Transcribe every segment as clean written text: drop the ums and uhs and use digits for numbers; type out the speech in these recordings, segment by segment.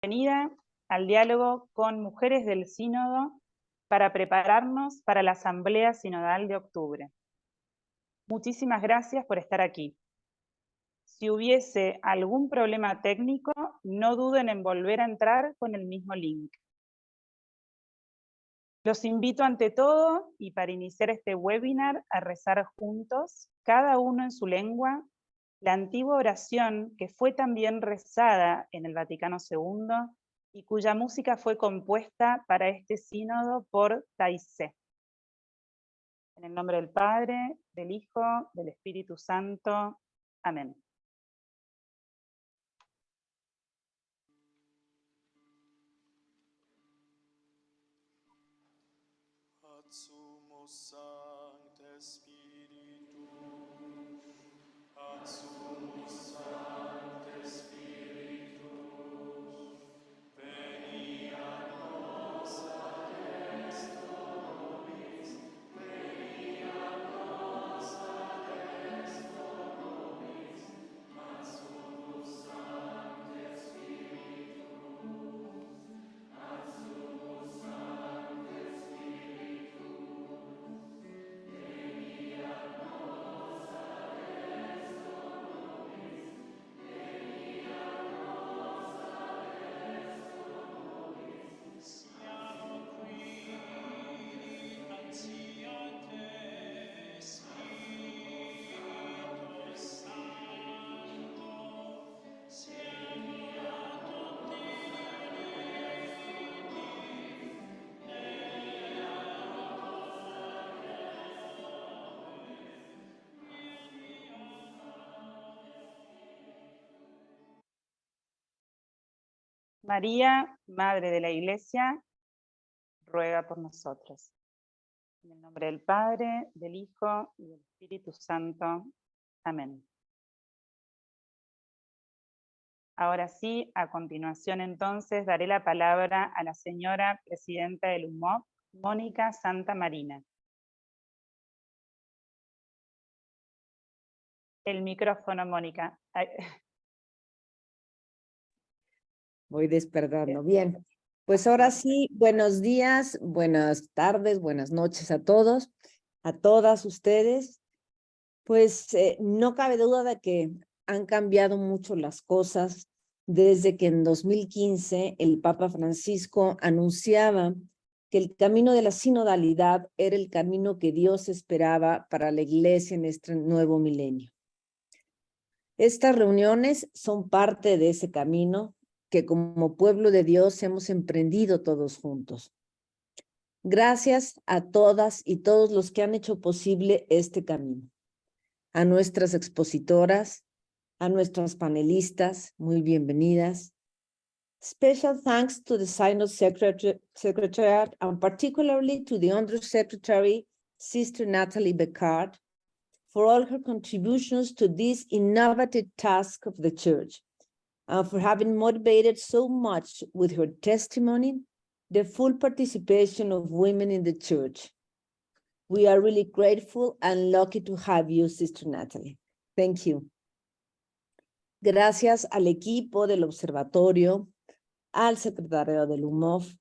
Bienvenida al diálogo con mujeres del Sínodo para prepararnos para la Asamblea Sinodal de octubre. Muchísimas gracias por estar aquí. Si hubiese algún problema técnico, no duden en volver a entrar con el mismo link. Los invito ante todo, y para iniciar este webinar, a rezar juntos, cada uno en su lengua, la antigua oración que fue también rezada en el Vaticano II y cuya música fue compuesta para este sínodo por Taizé. En el nombre del Padre, del Hijo, del Espíritu Santo. Amén. Ad sumus sancte Spiritus, ad sumus sancte Spiritus, veni ad nos ad esto nobis, veni ad nos ad esto nobis, ad sumus sancte Spiritus, ad sumus sancte Spiritus, veni ad nos ad esto nobis, veni ad nos ad esto nobis. Siamo qui, faciate Spirito Santo, siamo tutti uniti nella María, Madre de la Iglesia, ruega por nosotros. En el nombre del Padre, del Hijo y del Espíritu Santo. Amén. Ahora sí, a continuación entonces daré la palabra a la señora presidenta del UMOP, Mónica Santa Marina. El micrófono, Mónica. Ay. Voy despertando. Bien, pues ahora sí, buenos días, buenas tardes, buenas noches a todos, a todas ustedes. Pues no cabe duda de que han cambiado mucho las cosas desde que en 2015 el Papa Francisco anunciaba que el camino de la sinodalidad era el camino que Dios esperaba para la Iglesia en este nuevo milenio. Estas reuniones son parte de ese camino que como pueblo de Dios hemos emprendido todos juntos. Gracias a todas y todos los que han hecho posible este camino. A nuestras expositoras, a nuestras panelistas, muy bienvenidas. Special thanks to the Synod Secretariat and particularly to the Undersecretary, Sister Natalie Beccard, for all her contributions to this innovative task of the Church, and for having motivated so much with her testimony the full participation of women in the Church. We are really grateful and lucky to have you, Sister Natalie. Thank you. Gracias al equipo del observatorio, al secretario del UMOF,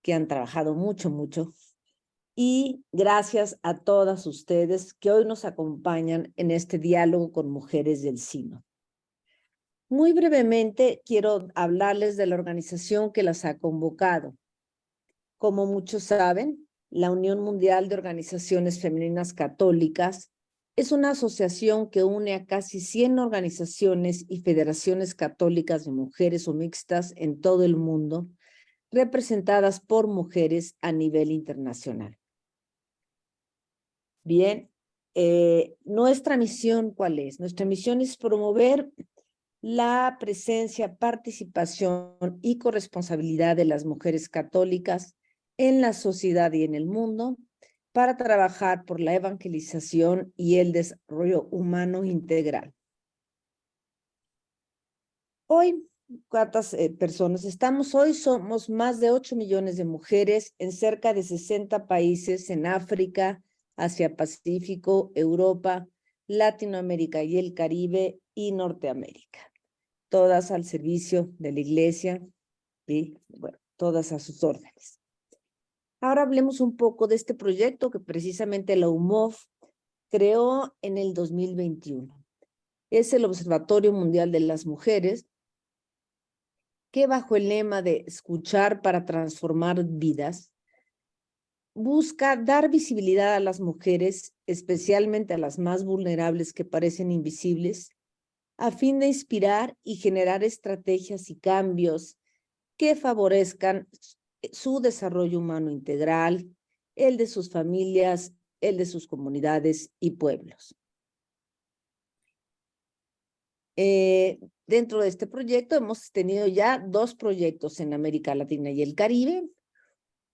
que han trabajado mucho, y gracias a todas ustedes que hoy nos acompañan en este diálogo con mujeres del Sínodo. Muy brevemente quiero hablarles de la organización que las ha convocado. Como muchos saben, la Unión Mundial de Organizaciones Femeninas Católicas es una asociación que une a casi 100 organizaciones y federaciones católicas de mujeres o mixtas en todo el mundo, representadas por mujeres a nivel internacional. Bien, nuestra misión, ¿cuál es? Nuestra misión es promover la presencia, participación y corresponsabilidad de las mujeres católicas en la sociedad y en el mundo para trabajar por la evangelización y el desarrollo humano integral. Hoy, ¿cuántas personas estamos? Hoy somos más de 8 millones de mujeres en cerca de 60 países en África, Asia Pacífico, Europa, Latinoamérica y el Caribe y Norteamérica. Todas al servicio de la Iglesia ¿sí? Bueno, todas a sus órdenes. Ahora hablemos un poco de este proyecto que precisamente la UMOF creó en el 2021. Es el Observatorio Mundial de las Mujeres, que bajo el lema de escuchar para transformar vidas, busca dar visibilidad a las mujeres, especialmente a las más vulnerables que parecen invisibles, a fin de inspirar y generar estrategias y cambios que favorezcan su desarrollo humano integral, el de sus familias, el de sus comunidades y pueblos. Dentro de este proyecto hemos tenido ya 2 proyectos en América Latina y el Caribe,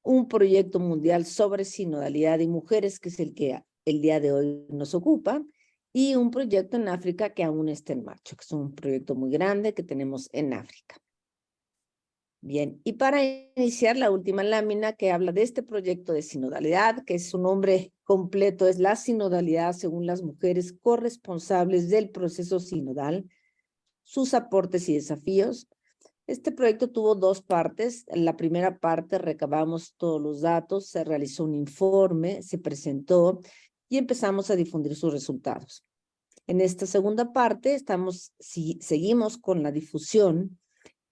un proyecto mundial sobre sinodalidad y mujeres, que es el que el día de hoy nos ocupa, y un proyecto en África que aún está en marcha, que es un proyecto muy grande que tenemos en África. Bien, y para iniciar la última lámina que habla de este proyecto de sinodalidad, que su nombre completo es la sinodalidad según las mujeres corresponsables del proceso sinodal, sus aportes y desafíos. Este proyecto tuvo 2 partes. En la primera parte recabamos todos los datos, se realizó un informe, se presentó y empezamos a difundir sus resultados. En esta segunda parte seguimos con la difusión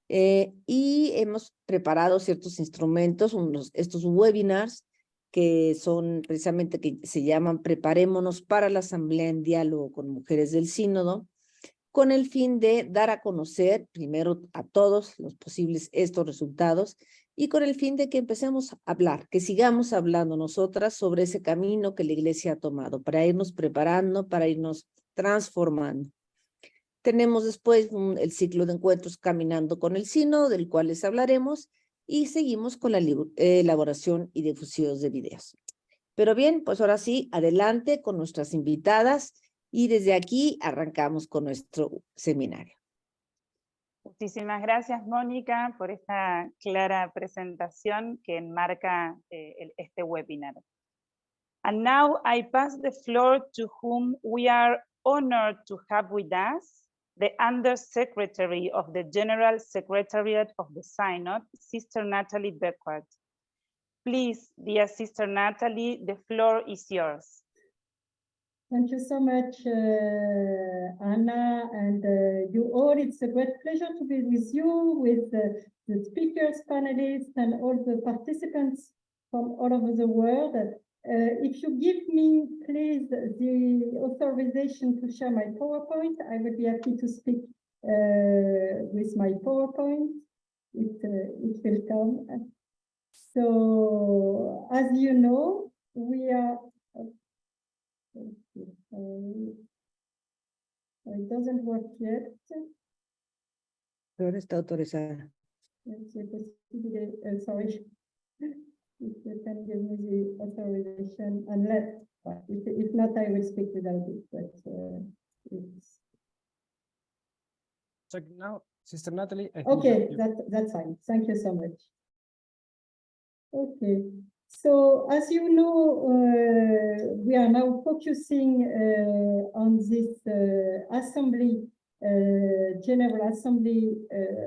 y hemos preparado ciertos instrumentos, estos webinars que son precisamente que se llaman Preparémonos para la Asamblea en Diálogo con Mujeres del Sínodo, con el fin de dar a conocer primero a todos los posibles estos resultados y con el fin de que empecemos a hablar, que sigamos hablando nosotras sobre ese camino que la Iglesia ha tomado para irnos preparando, para irnos transformando. Tenemos después el ciclo de encuentros Caminando con el Sínodo, del cual les hablaremos, y seguimos con la elaboración y difusión de videos. Pero bien, pues ahora sí, adelante con nuestras invitadas y desde aquí arrancamos con nuestro seminario. Muchísimas gracias, Mónica, por esta clara presentación que enmarca este webinar. And now I pass the floor to whom we are honored to have with us, the Undersecretary of the General Secretariat of the Synod, Sister Natalie Beckwith. Please, dear Sister Natalie, the floor is yours. Thank you so much, Anna, and you all. It's a great pleasure to be with you, with the speakers, panelists, and all the participants from all over the world. If you give me, please, the authorization to share my PowerPoint, I will be happy to speak with my PowerPoint. It will come. So, as you know, we are... it doesn't work yet. Ahora está autorizada. Sorry. If you can give me the authorization, unless, if not, I will speak without it. But it's... So now, Sister Natalie, I think Okay, you... that's fine. Thank you so much. Okay. So, as you know, we are now focusing on this assembly, General Assembly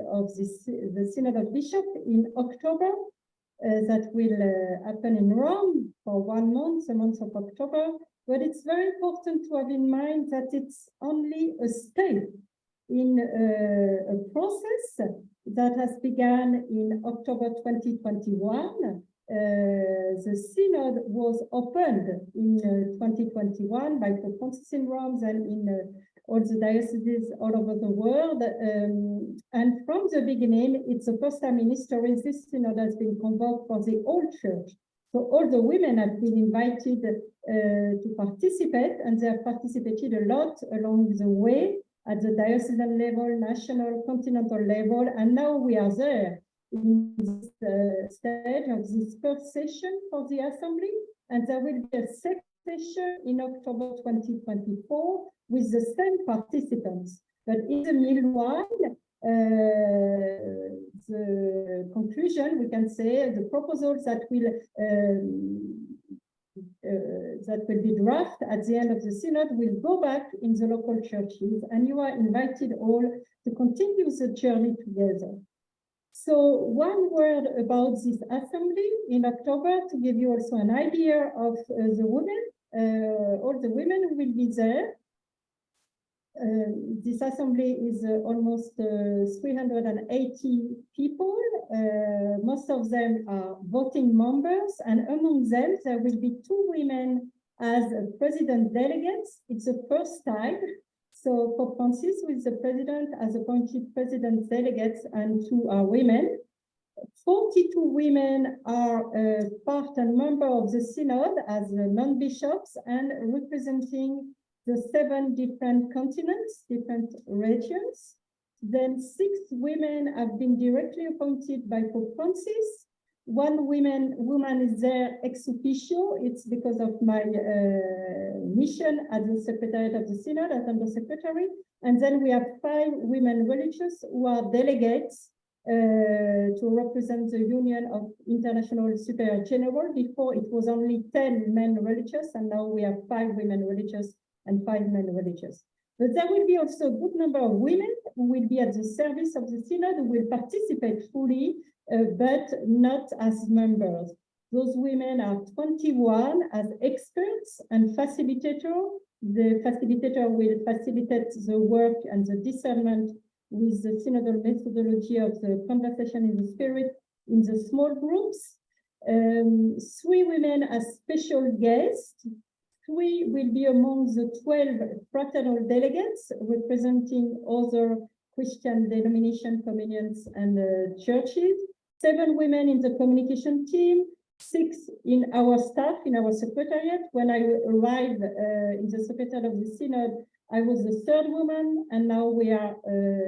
of the Synod of Bishops in October, that will happen in Rome for 1 month, the month of October. But it's very important to have in mind that it's only a step in a process that has begun in October 2021. The Synod was opened in 2021 by Pope Francis in Rome and in all the dioceses all over the world. And from the beginning, it's the first time in history this Synod has been convoked for the whole church. So all the women have been invited to participate, and they have participated a lot along the way at the diocesan level, national, continental level, and now we are there in this stage of this first session for the Assembly, and there will be a second session in October 2024 with the same participants. But in the meanwhile, the conclusion, we can say, the proposals that will be drafted at the end of the Synod will go back in the local churches, and you are invited all to continue the journey together. So one word about this assembly in October to give you also an idea of the women, all the women who will be there. This assembly is almost 380 people. Most of them are voting members, and among them, there will be 2 women as president delegates. It's the first time. So Pope Francis, who is the president, has appointed president delegates, and 2 are women. 42 women are part and member of the synod as non-bishops and representing the 7 different continents, different regions. Then 6 women have been directly appointed by Pope Francis. 1 woman is there ex officio. It's because of my mission as the Secretariat of the Synod, as Under Secretary. And then we have 5 women religious who are delegates to represent the Union of International Superior General. Before it was only 10 men religious, and now we have 5 women religious and 5 men religious. But there will be also a good number of women who will be at the service of the Synod, who will participate fully, but not as members. Those women are 21 as experts and facilitator. The facilitator will facilitate the work and the discernment with the synodal methodology of the conversation in the spirit in the small groups. 3 women as special guests. 3 will be among the 12 fraternal delegates representing other Christian denomination, communions, and churches. 7 women in the communication team, 6 in our staff, in our secretariat. When I arrived in the secretariat of the Synod, I was the 3rd woman, and now we are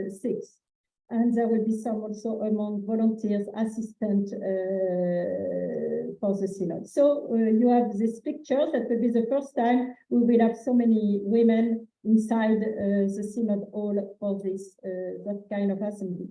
6. And there will be some also among volunteers, assistant for the Synod. So you have these pictures. That will be the first time we will have so many women inside the Synod hall for this that kind of assembly.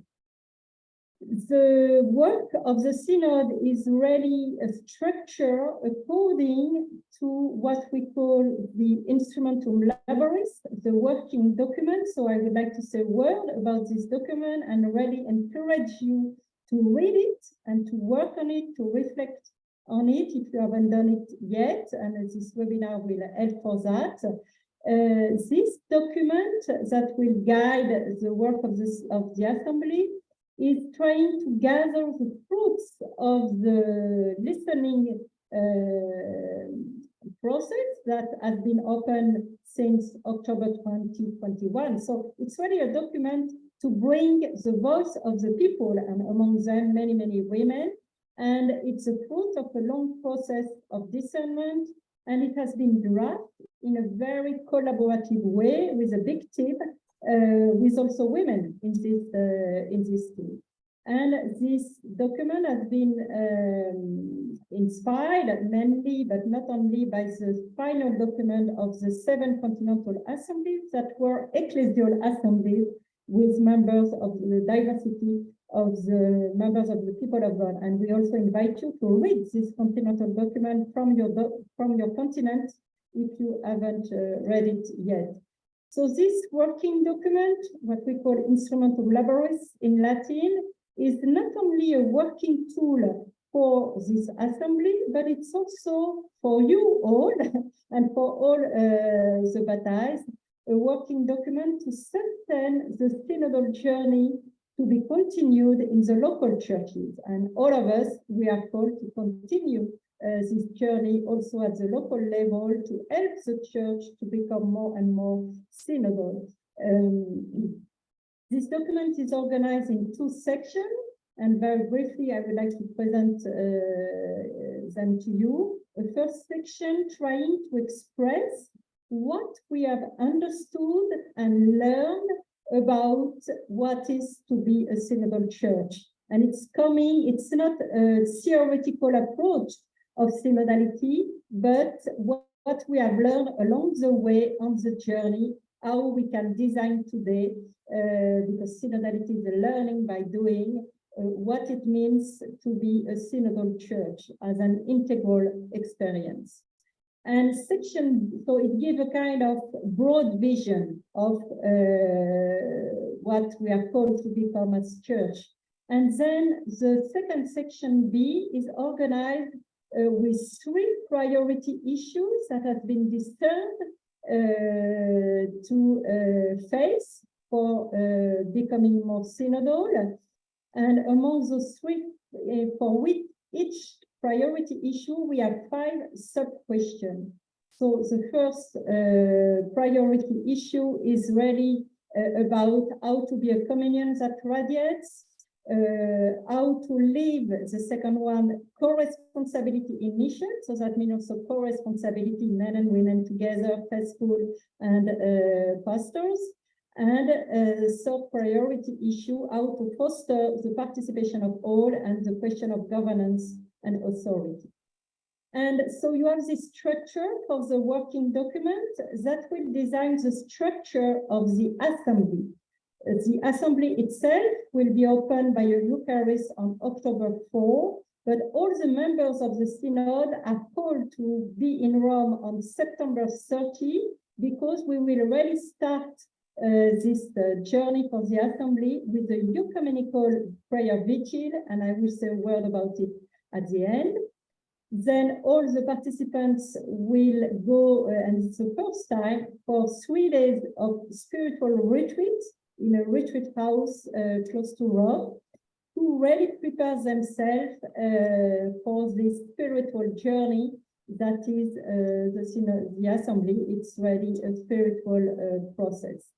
The work of the Synod is really a structure according to what we call the Instrumentum Laboris, the working document. So I would like to say a word about this document and really encourage you to read it and to work on it, to reflect on it if you haven't done it yet. And this webinar will help for that. This document that will guide the work of the Assembly is trying to gather the fruits of the listening process that has been open since October 2021. So it's really a document to bring the voice of the people, and among them many, many women. And it's a fruit of a long process of discernment, and it has been drafted in a very collaborative way with a big team, with also women in this team. And this document has been inspired mainly, but not only, by the final document of the 7 continental assemblies that were ecclesial assemblies with members of the diversity of the members of the people of God. And we also invite you to read this continental document from your continent if you haven't read it yet. So this working document, what we call Instrumentum Laboris in Latin, is not only a working tool for this assembly, but it's also for you all and for all the baptized, a working document to sustain the synodal journey to be continued in the local churches. And all of us, we are called to continue this journey also at the local level to help the church to become more and more synodal. This document is organized in 2 sections, and very briefly, I would like to present them to you. The first section trying to express what we have understood and learned about what is to be a synodal church. And it's not a theoretical approach of synodality, but what we have learned along the way on the journey, how we can design today, because synodality is a learning by doing, what it means to be a synodal church as an integral experience. And so it gives a kind of broad vision of what we are called to become as church. And then the second section B is organized with 3 priority issues that have been discerned to face for becoming more synodal. And among those 3, for which each priority issue, we have 5 sub-questions. So the first priority issue is really about how to be a communion that radiates, how to live, the second one, co-responsibility in mission. So that means also co-responsibility, men and women together, faithful and pastors. And the third priority issue, how to foster the participation of all and the question of governance and authority. And so you have this structure for the working document that will design the structure of the assembly. The assembly itself will be opened by a Eucharist on October 4, but all the members of the synod are called to be in Rome on September 30, because we will really start this journey for the assembly with the ecumenical prayer vigil, and I will say a word about it at the end. Then all the participants will go, and it's the first time, for 3 days of spiritual retreat in a retreat house close to Rome, to really prepare themselves for this spiritual journey that is the assembly. It's really a spiritual process.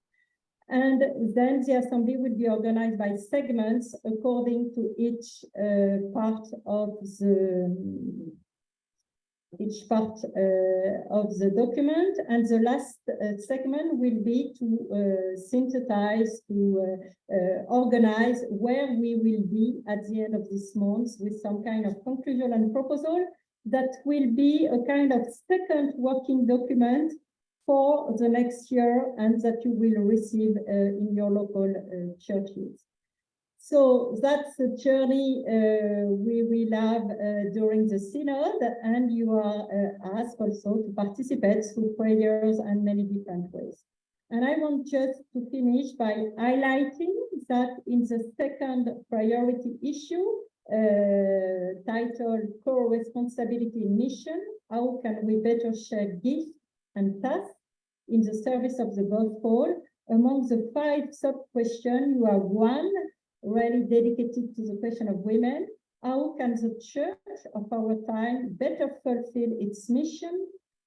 And then the assembly will be organized by segments according to each part of the document. And the last segment will be to synthesize, to organize where we will be at the end of this month with some kind of conclusion and proposal that will be a kind of second working document for the next year and that you will receive in your local churches. So that's the journey we will have during the synod, and you are asked also to participate through prayers and many different ways. And I want just to finish by highlighting that in the second priority issue, titled Co-Responsibility in Mission, how can we better share gifts and tasks in the service of the gospel? Among the 5 sub-questions, you have one really dedicated to the question of women. How can the church of our time better fulfill its mission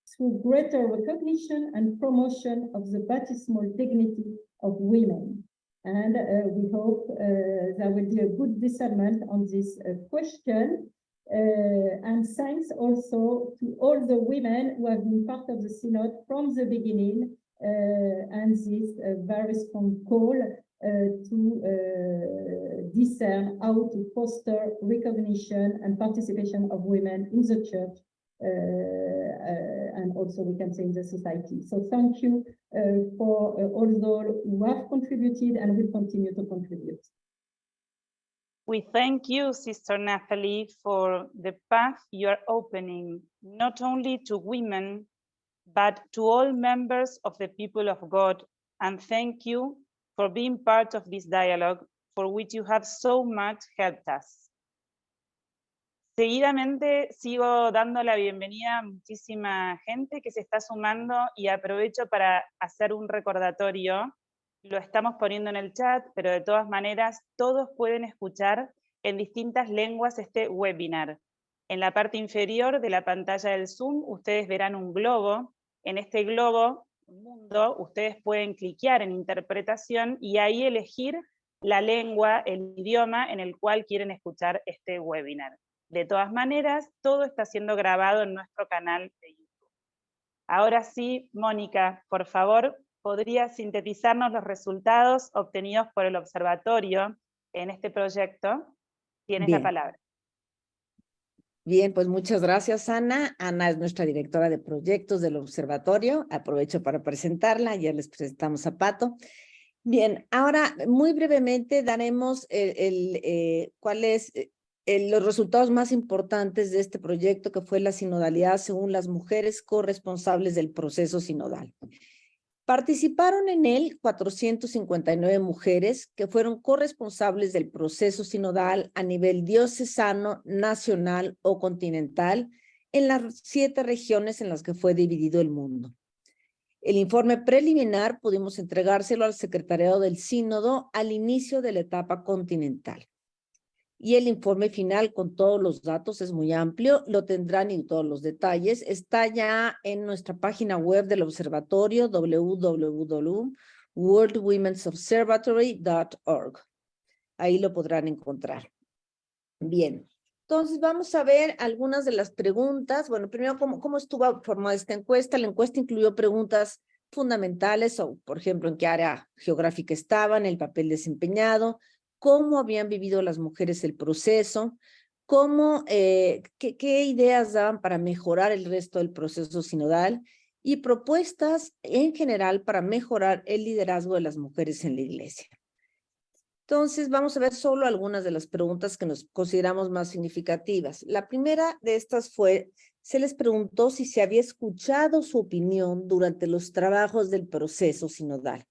through greater recognition and promotion of the baptismal dignity of women? And we hope there will be a good discernment on this question. And thanks also to all the women who have been part of the synod from the beginning, and this very strong call to discern how to foster recognition and participation of women in the church, and also we can say in the society. So thank you for all those who have contributed and will continue to contribute. We thank you, Sister Nathalie, for the path you are opening, not only to women, but to all members of the people of God. And thank you for being part of this dialogue, for which you have so much helped us. Seguidamente sigo dando la bienvenida a muchísima gente que se está sumando y aprovecho para hacer un recordatorio. Lo estamos poniendo en el chat, pero de todas maneras todos pueden escuchar en distintas lenguas este webinar. En la parte inferior de la pantalla del Zoom ustedes verán un globo. En este globo mundo ustedes pueden cliquear en interpretación y ahí elegir la lengua, el idioma en el cual quieren escuchar este webinar. De todas maneras, todo está siendo grabado en nuestro canal de YouTube. Ahora sí, Mónica, por favor, ¿podrías sintetizarnos los resultados obtenidos por el observatorio en este proyecto? Tienes la palabra. Bien, pues muchas gracias, Ana. Ana es nuestra directora de proyectos del observatorio. Aprovecho para presentarla, ya les presentamos a Pato. Bien, ahora muy brevemente daremos los resultados más importantes de este proyecto, que fue la sinodalidad según las mujeres corresponsables del proceso sinodal. Participaron en él 459 mujeres que fueron corresponsables del proceso sinodal a nivel diocesano, nacional o continental en las 7 regiones en las que fue dividido el mundo. El informe preliminar pudimos entregárselo al secretariado del sínodo al inicio de la etapa continental. Y el informe final con todos los datos es muy amplio, lo tendrán y todos los detalles. Está ya en nuestra página web del observatorio www.worldwomensobservatory.org. Ahí lo podrán encontrar. Bien, entonces vamos a ver algunas de las preguntas. Bueno, primero, ¿cómo estuvo formada esta encuesta? La encuesta incluyó preguntas fundamentales, o por ejemplo, en qué área geográfica estaban, el papel desempeñado, cómo habían vivido las mujeres el proceso, qué ideas daban para mejorar el resto del proceso sinodal y propuestas en general para mejorar el liderazgo de las mujeres en la iglesia. Entonces, vamos a ver solo algunas de las preguntas que nos consideramos más significativas. La primera de estas fue, se les preguntó si se había escuchado su opinión durante los trabajos del proceso sinodal.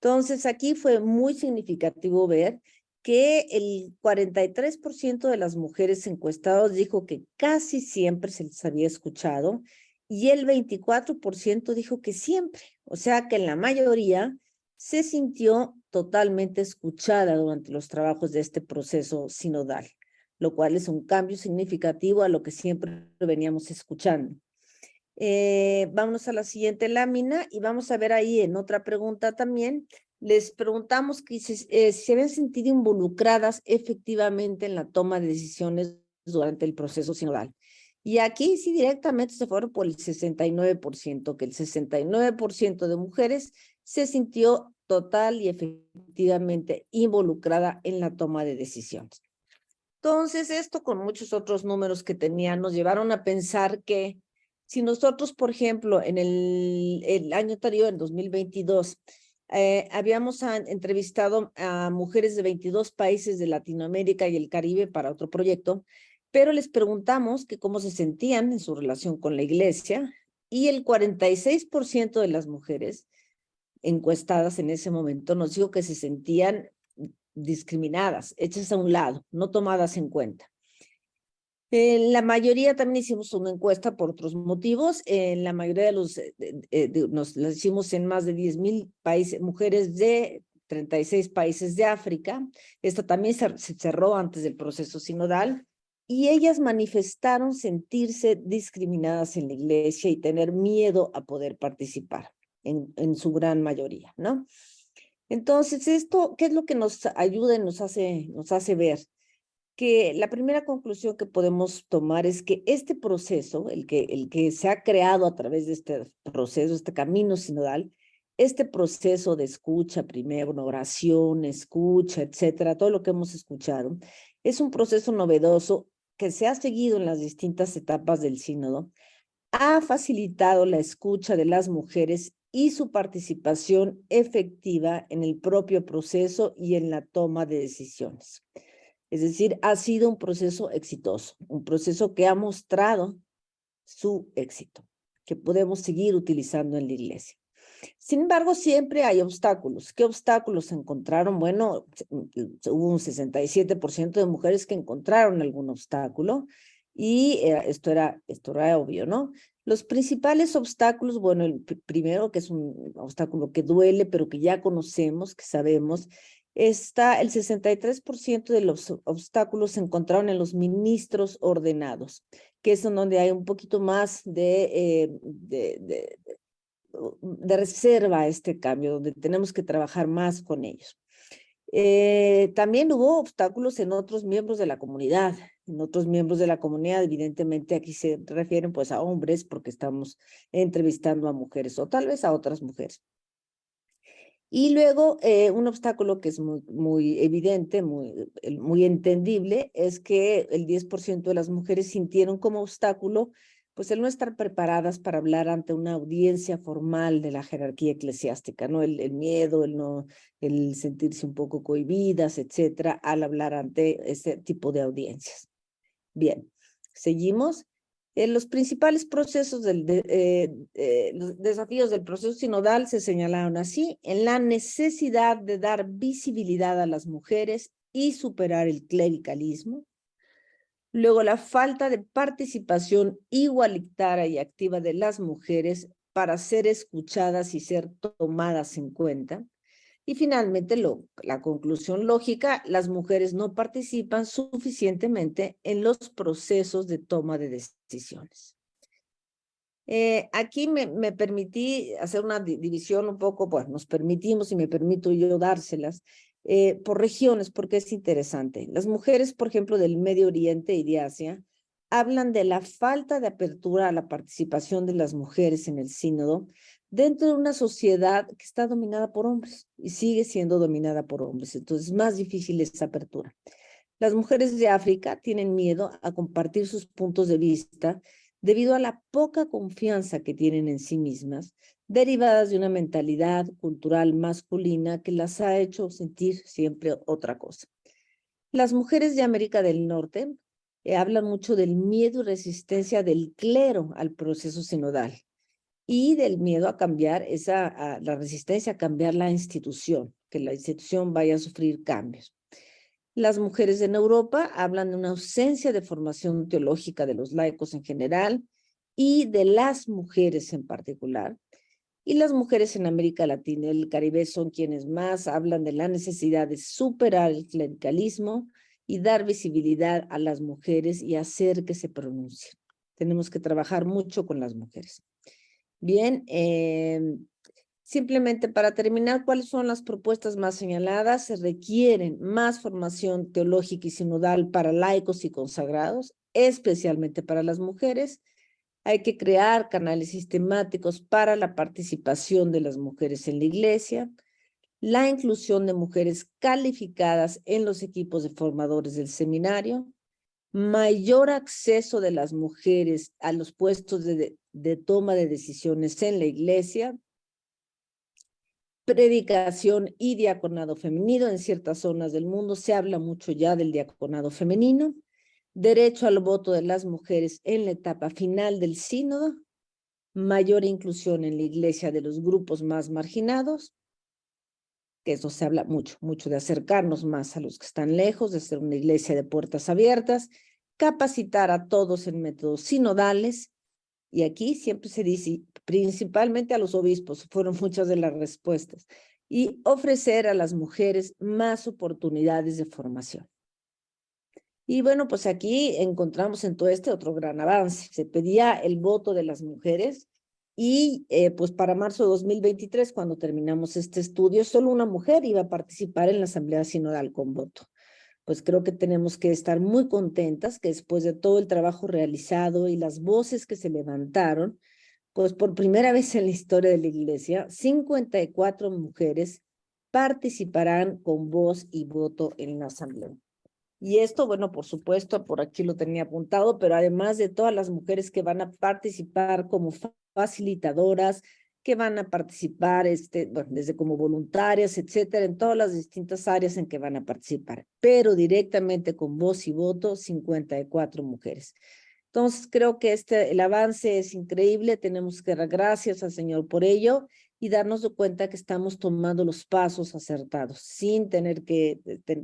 Entonces, aquí fue muy significativo ver que el 43% de las mujeres encuestadas dijo que casi siempre se les había escuchado y el 24% dijo que siempre, o sea que en la mayoría se sintió totalmente escuchada durante los trabajos de este proceso sinodal, lo cual es un cambio significativo a lo que siempre veníamos escuchando. Vámonos a la siguiente lámina y vamos a ver ahí en otra pregunta también. Les preguntamos que si se habían sentido involucradas efectivamente en la toma de decisiones durante el proceso sinodal. Y aquí sí directamente se fueron por el 69%, que el 69% de mujeres se sintió total y efectivamente involucrada en la toma de decisiones. Entonces, esto con muchos otros números que tenían nos llevaron a pensar que si nosotros, por ejemplo, en el año anterior, en 2022, habíamos entrevistado a mujeres de 22 países de Latinoamérica y el Caribe para otro proyecto, pero les preguntamos que cómo se sentían en su relación con la iglesia y el 46% de las mujeres encuestadas en ese momento nos dijo que se sentían discriminadas, hechas a un lado, no tomadas en cuenta. La mayoría también hicimos una encuesta por otros motivos. En la mayoría de los, nos la hicimos en más de 10,000 países, mujeres de 36 países de África. Esta también se cerró antes del proceso sinodal y ellas manifestaron sentirse discriminadas en la iglesia y tener miedo a poder participar en su gran mayoría, ¿no? Entonces, esto, ¿qué es lo que nos ayuda y nos hace ver? Que la primera conclusión que podemos tomar es que este proceso, el que se ha creado a través de este proceso, este camino sinodal, este proceso de escucha, primero una oración, escucha, etcétera, todo lo que hemos escuchado, es un proceso novedoso que se ha seguido en las distintas etapas del sínodo, ha facilitado la escucha de las mujeres y su participación efectiva en el propio proceso y en la toma de decisiones. Es decir, ha sido un proceso exitoso, un proceso que ha mostrado su éxito, que podemos seguir utilizando en la iglesia. Sin embargo, siempre hay obstáculos. ¿Qué obstáculos encontraron? Bueno, hubo un 67% de mujeres que encontraron algún obstáculo y esto era obvio, ¿no? Los principales obstáculos, bueno, el primero, que es un obstáculo que duele, pero que ya conocemos, que sabemos, está el 63% de los obstáculos se encontraron en los ministros ordenados, que es en donde hay un poquito más de reserva a este cambio, donde tenemos que trabajar más con ellos. También hubo obstáculos en otros miembros de la comunidad. En otros miembros de la comunidad, evidentemente aquí se refieren pues a hombres porque estamos entrevistando a mujeres o tal vez a otras mujeres. Y luego un obstáculo que es muy evidente, muy entendible, es que el 10% de las mujeres sintieron como obstáculo pues el no estar preparadas para hablar ante una audiencia formal de la jerarquía eclesiástica, ¿no? El miedo, el sentirse un poco cohibidas, etcétera, al hablar ante ese tipo de audiencias. Bien, seguimos. Los principales procesos los desafíos del proceso sinodal se señalaron así: en la necesidad de dar visibilidad a las mujeres y superar el clericalismo. Luego, la falta de participación igualitaria y activa de las mujeres para ser escuchadas y ser tomadas en cuenta. Y finalmente, la conclusión lógica: las mujeres no participan suficientemente en los procesos de toma de decisiones. Aquí me permití hacer una división un poco, bueno, nos permitimos y me permito yo dárselas, por regiones, porque es interesante. Las mujeres, por ejemplo, del Medio Oriente y de Asia, hablan de la falta de apertura a la participación de las mujeres en el sínodo dentro de una sociedad que está dominada por hombres y sigue siendo dominada por hombres. Entonces, es más difícil esa apertura. Las mujeres de África tienen miedo a compartir sus puntos de vista debido a la poca confianza que tienen en sí mismas, derivadas de una mentalidad cultural masculina que las ha hecho sentir siempre otra cosa. Las mujeres de América del Norte hablan mucho del miedo y resistencia del clero al proceso sinodal y del miedo a cambiar la resistencia a cambiar la institución, que la institución vaya a sufrir cambios. Las mujeres en Europa hablan de una ausencia de formación teológica de los laicos en general y de las mujeres en particular. Y las mujeres en América Latina y el Caribe son quienes más hablan de la necesidad de superar el clericalismo y dar visibilidad a las mujeres y hacer que se pronuncien. Tenemos que trabajar mucho con las mujeres. Bien, simplemente para terminar, ¿cuáles son las propuestas más señaladas? Se requieren más formación teológica y sinodal para laicos y consagrados, especialmente para las mujeres. Hay que crear canales sistemáticos para la participación de las mujeres en la iglesia, la inclusión de mujeres calificadas en los equipos de formadores del seminario, mayor acceso de las mujeres a los puestos de toma de decisiones en la iglesia, predicación y diaconado femenino. En ciertas zonas del mundo se habla mucho ya del diaconado femenino, derecho al voto de las mujeres en la etapa final del sínodo, mayor inclusión en la iglesia de los grupos más marginados, que eso se habla mucho de acercarnos más a los que están lejos, de ser una iglesia de puertas abiertas, capacitar a todos en métodos sinodales, y aquí siempre se dice, principalmente a los obispos, fueron muchas de las respuestas, y ofrecer a las mujeres más oportunidades de formación. Y bueno, pues aquí encontramos en todo otro gran avance. Se pedía el voto de las mujeres y pues para marzo de 2023, cuando terminamos este estudio, solo una mujer iba a participar en la Asamblea Sinodal con voto. Pues creo que tenemos que estar muy contentas que después de todo el trabajo realizado y las voces que se levantaron, pues por primera vez en la historia de la Iglesia, 54 mujeres participarán con voz y voto en la Asamblea. Y esto, bueno, por supuesto, por aquí lo tenía apuntado, pero además de todas las mujeres que van a participar como facilitadoras, que van a participar, bueno, desde como voluntarias, etcétera, en todas las distintas áreas en que van a participar, pero directamente con voz y voto, 54 mujeres. Entonces, creo que el avance es increíble, tenemos que dar gracias al Señor por ello y darnos cuenta que estamos tomando los pasos acertados, sin tener que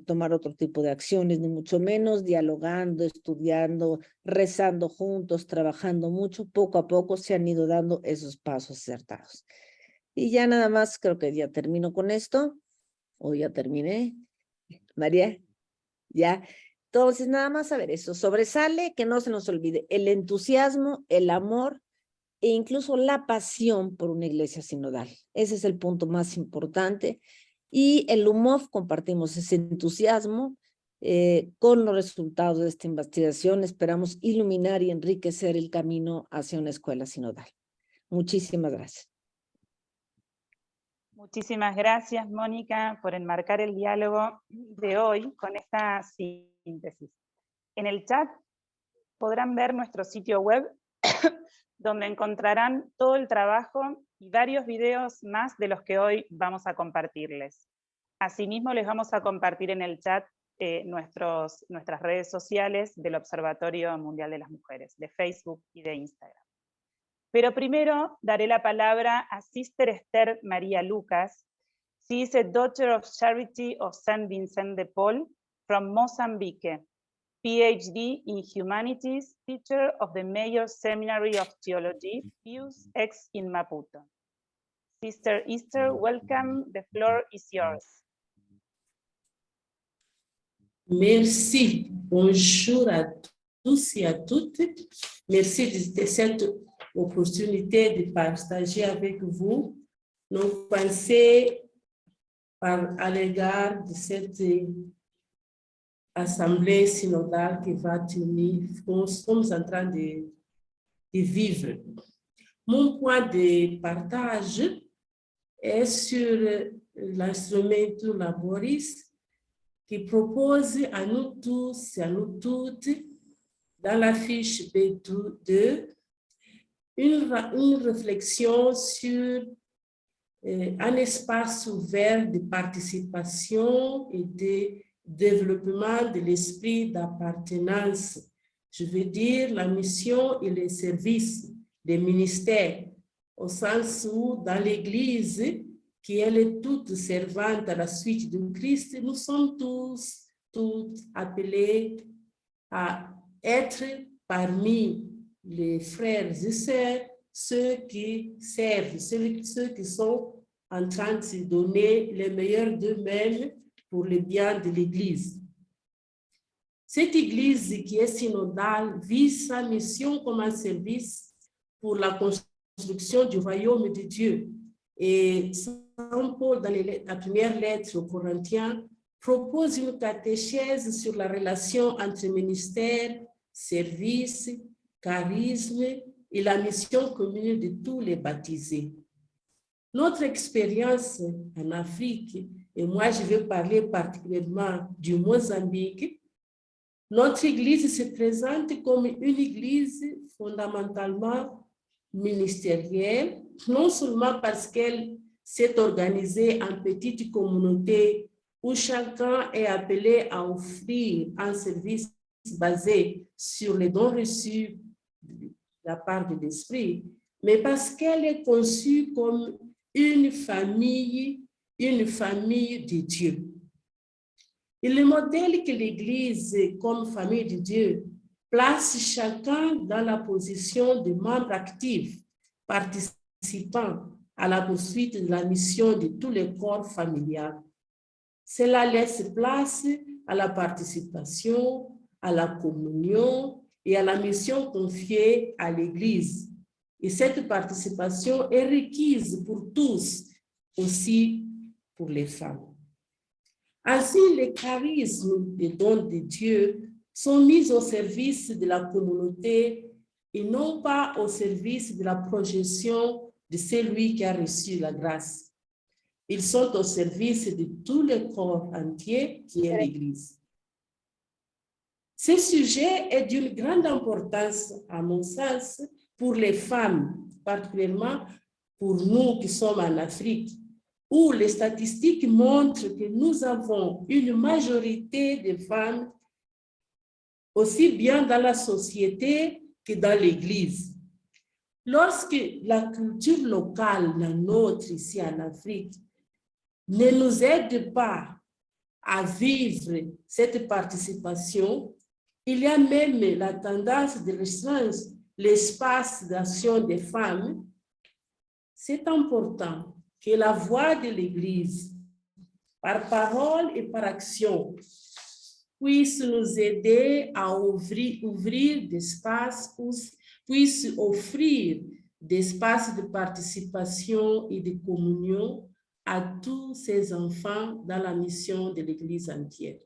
tomar otro tipo de acciones, ni mucho menos, dialogando, estudiando, rezando juntos, trabajando mucho, poco a poco se han ido dando esos pasos acertados. Y ya nada más, creo que ya termino con esto, o ya terminé. María, ya. Entonces, nada más a ver eso, sobresale, que no se nos olvide, el entusiasmo, el amor e incluso la pasión por una iglesia sinodal. Ese es el punto más importante. Y en LUMOF compartimos ese entusiasmo con los resultados de esta investigación. Esperamos iluminar y enriquecer el camino hacia una escuela sinodal. Muchísimas gracias. Muchísimas gracias, Mónica, por enmarcar el diálogo de hoy con esta síntesis. En el chat podrán ver nuestro sitio web, donde encontrarán todo el trabajo y varios videos más de los que hoy vamos a compartirles. Asimismo, les vamos a compartir en el chat nuestras redes sociales del Observatorio Mundial de las Mujeres, de Facebook y de Instagram. Pero primero daré la palabra a Sister Esther María Lucas. She is a Daughter of Charity of Saint Vincent de Paul from Mozambique, PhD in Humanities, teacher of the Major Seminary of Theology, Pius X in Maputo. Sister Esther, welcome. The floor is yours. Merci. Bonjour à tous et à toutes. Merci de cette opportunité de partager avec vous nos pensées à l'égard de cette assemblée synodale qui va tenir, nous sommes en train de vivre. Mon point de partage est sur l'instrument Laboris qui propose à nous tous et à nous toutes, dans la fiche B2, une réflexion sur un espace ouvert de participation et de développement de l'esprit d'appartenance. Je veux dire la mission et les services des ministères, au sens où dans l'Église, qui elle est toute servante à la suite du Christ, nous sommes toutes appelés à être parmi les frères et sœurs, ceux qui servent, ceux qui sont en train de se donner le meilleur d'eux-mêmes pour le bien de l'Église. Cette Église qui est synodale vise sa mission comme un service pour la construction du royaume de Dieu. Et Saint Paul, dans la première lettre aux Corinthiens, propose une catéchèse sur la relation entre ministère, service, charisme et la mission commune de tous les baptisés. Notre expérience en Afrique, et moi je vais parler particulièrement du Mozambique, notre Église se présente comme une Église fondamentalement ministérielle, non seulement parce qu'elle s'est organisée en petites communautés où chacun est appelé à offrir un service basé sur les dons reçus de la part de l'Esprit, mais parce qu'elle est conçue comme une famille de Dieu. Et le modèle que l'Église, comme famille de Dieu, place chacun dans la position de membre actif, participant à la poursuite de la mission de tous les corps familial. Cela laisse place à la participation, à la communion et à la mission confiée à l'Église. Et cette participation est requise pour tous, aussi pour les femmes. Ainsi, les charismes des dons de Dieu sont mis au service de la communauté et non pas au service de la projection de celui qui a reçu la grâce. Ils sont au service de tout le corps entier qui est l'Église. Ce sujet est d'une grande importance, à mon sens, pour les femmes, particulièrement pour nous qui sommes en Afrique, où les statistiques montrent que nous avons une majorité de femmes aussi bien dans la société que dans l'Église. Lorsque la culture locale, la nôtre ici en Afrique, ne nous aide pas à vivre cette participation, il y a même la tendance de restreindre l'espace d'action des femmes. C'est important que la voix de l'Église, par parole et par action, puisse nous aider à ouvrir d'espace, puisse offrir d'espace de participation et de communion à tous ces enfants dans la mission de l'Église entière.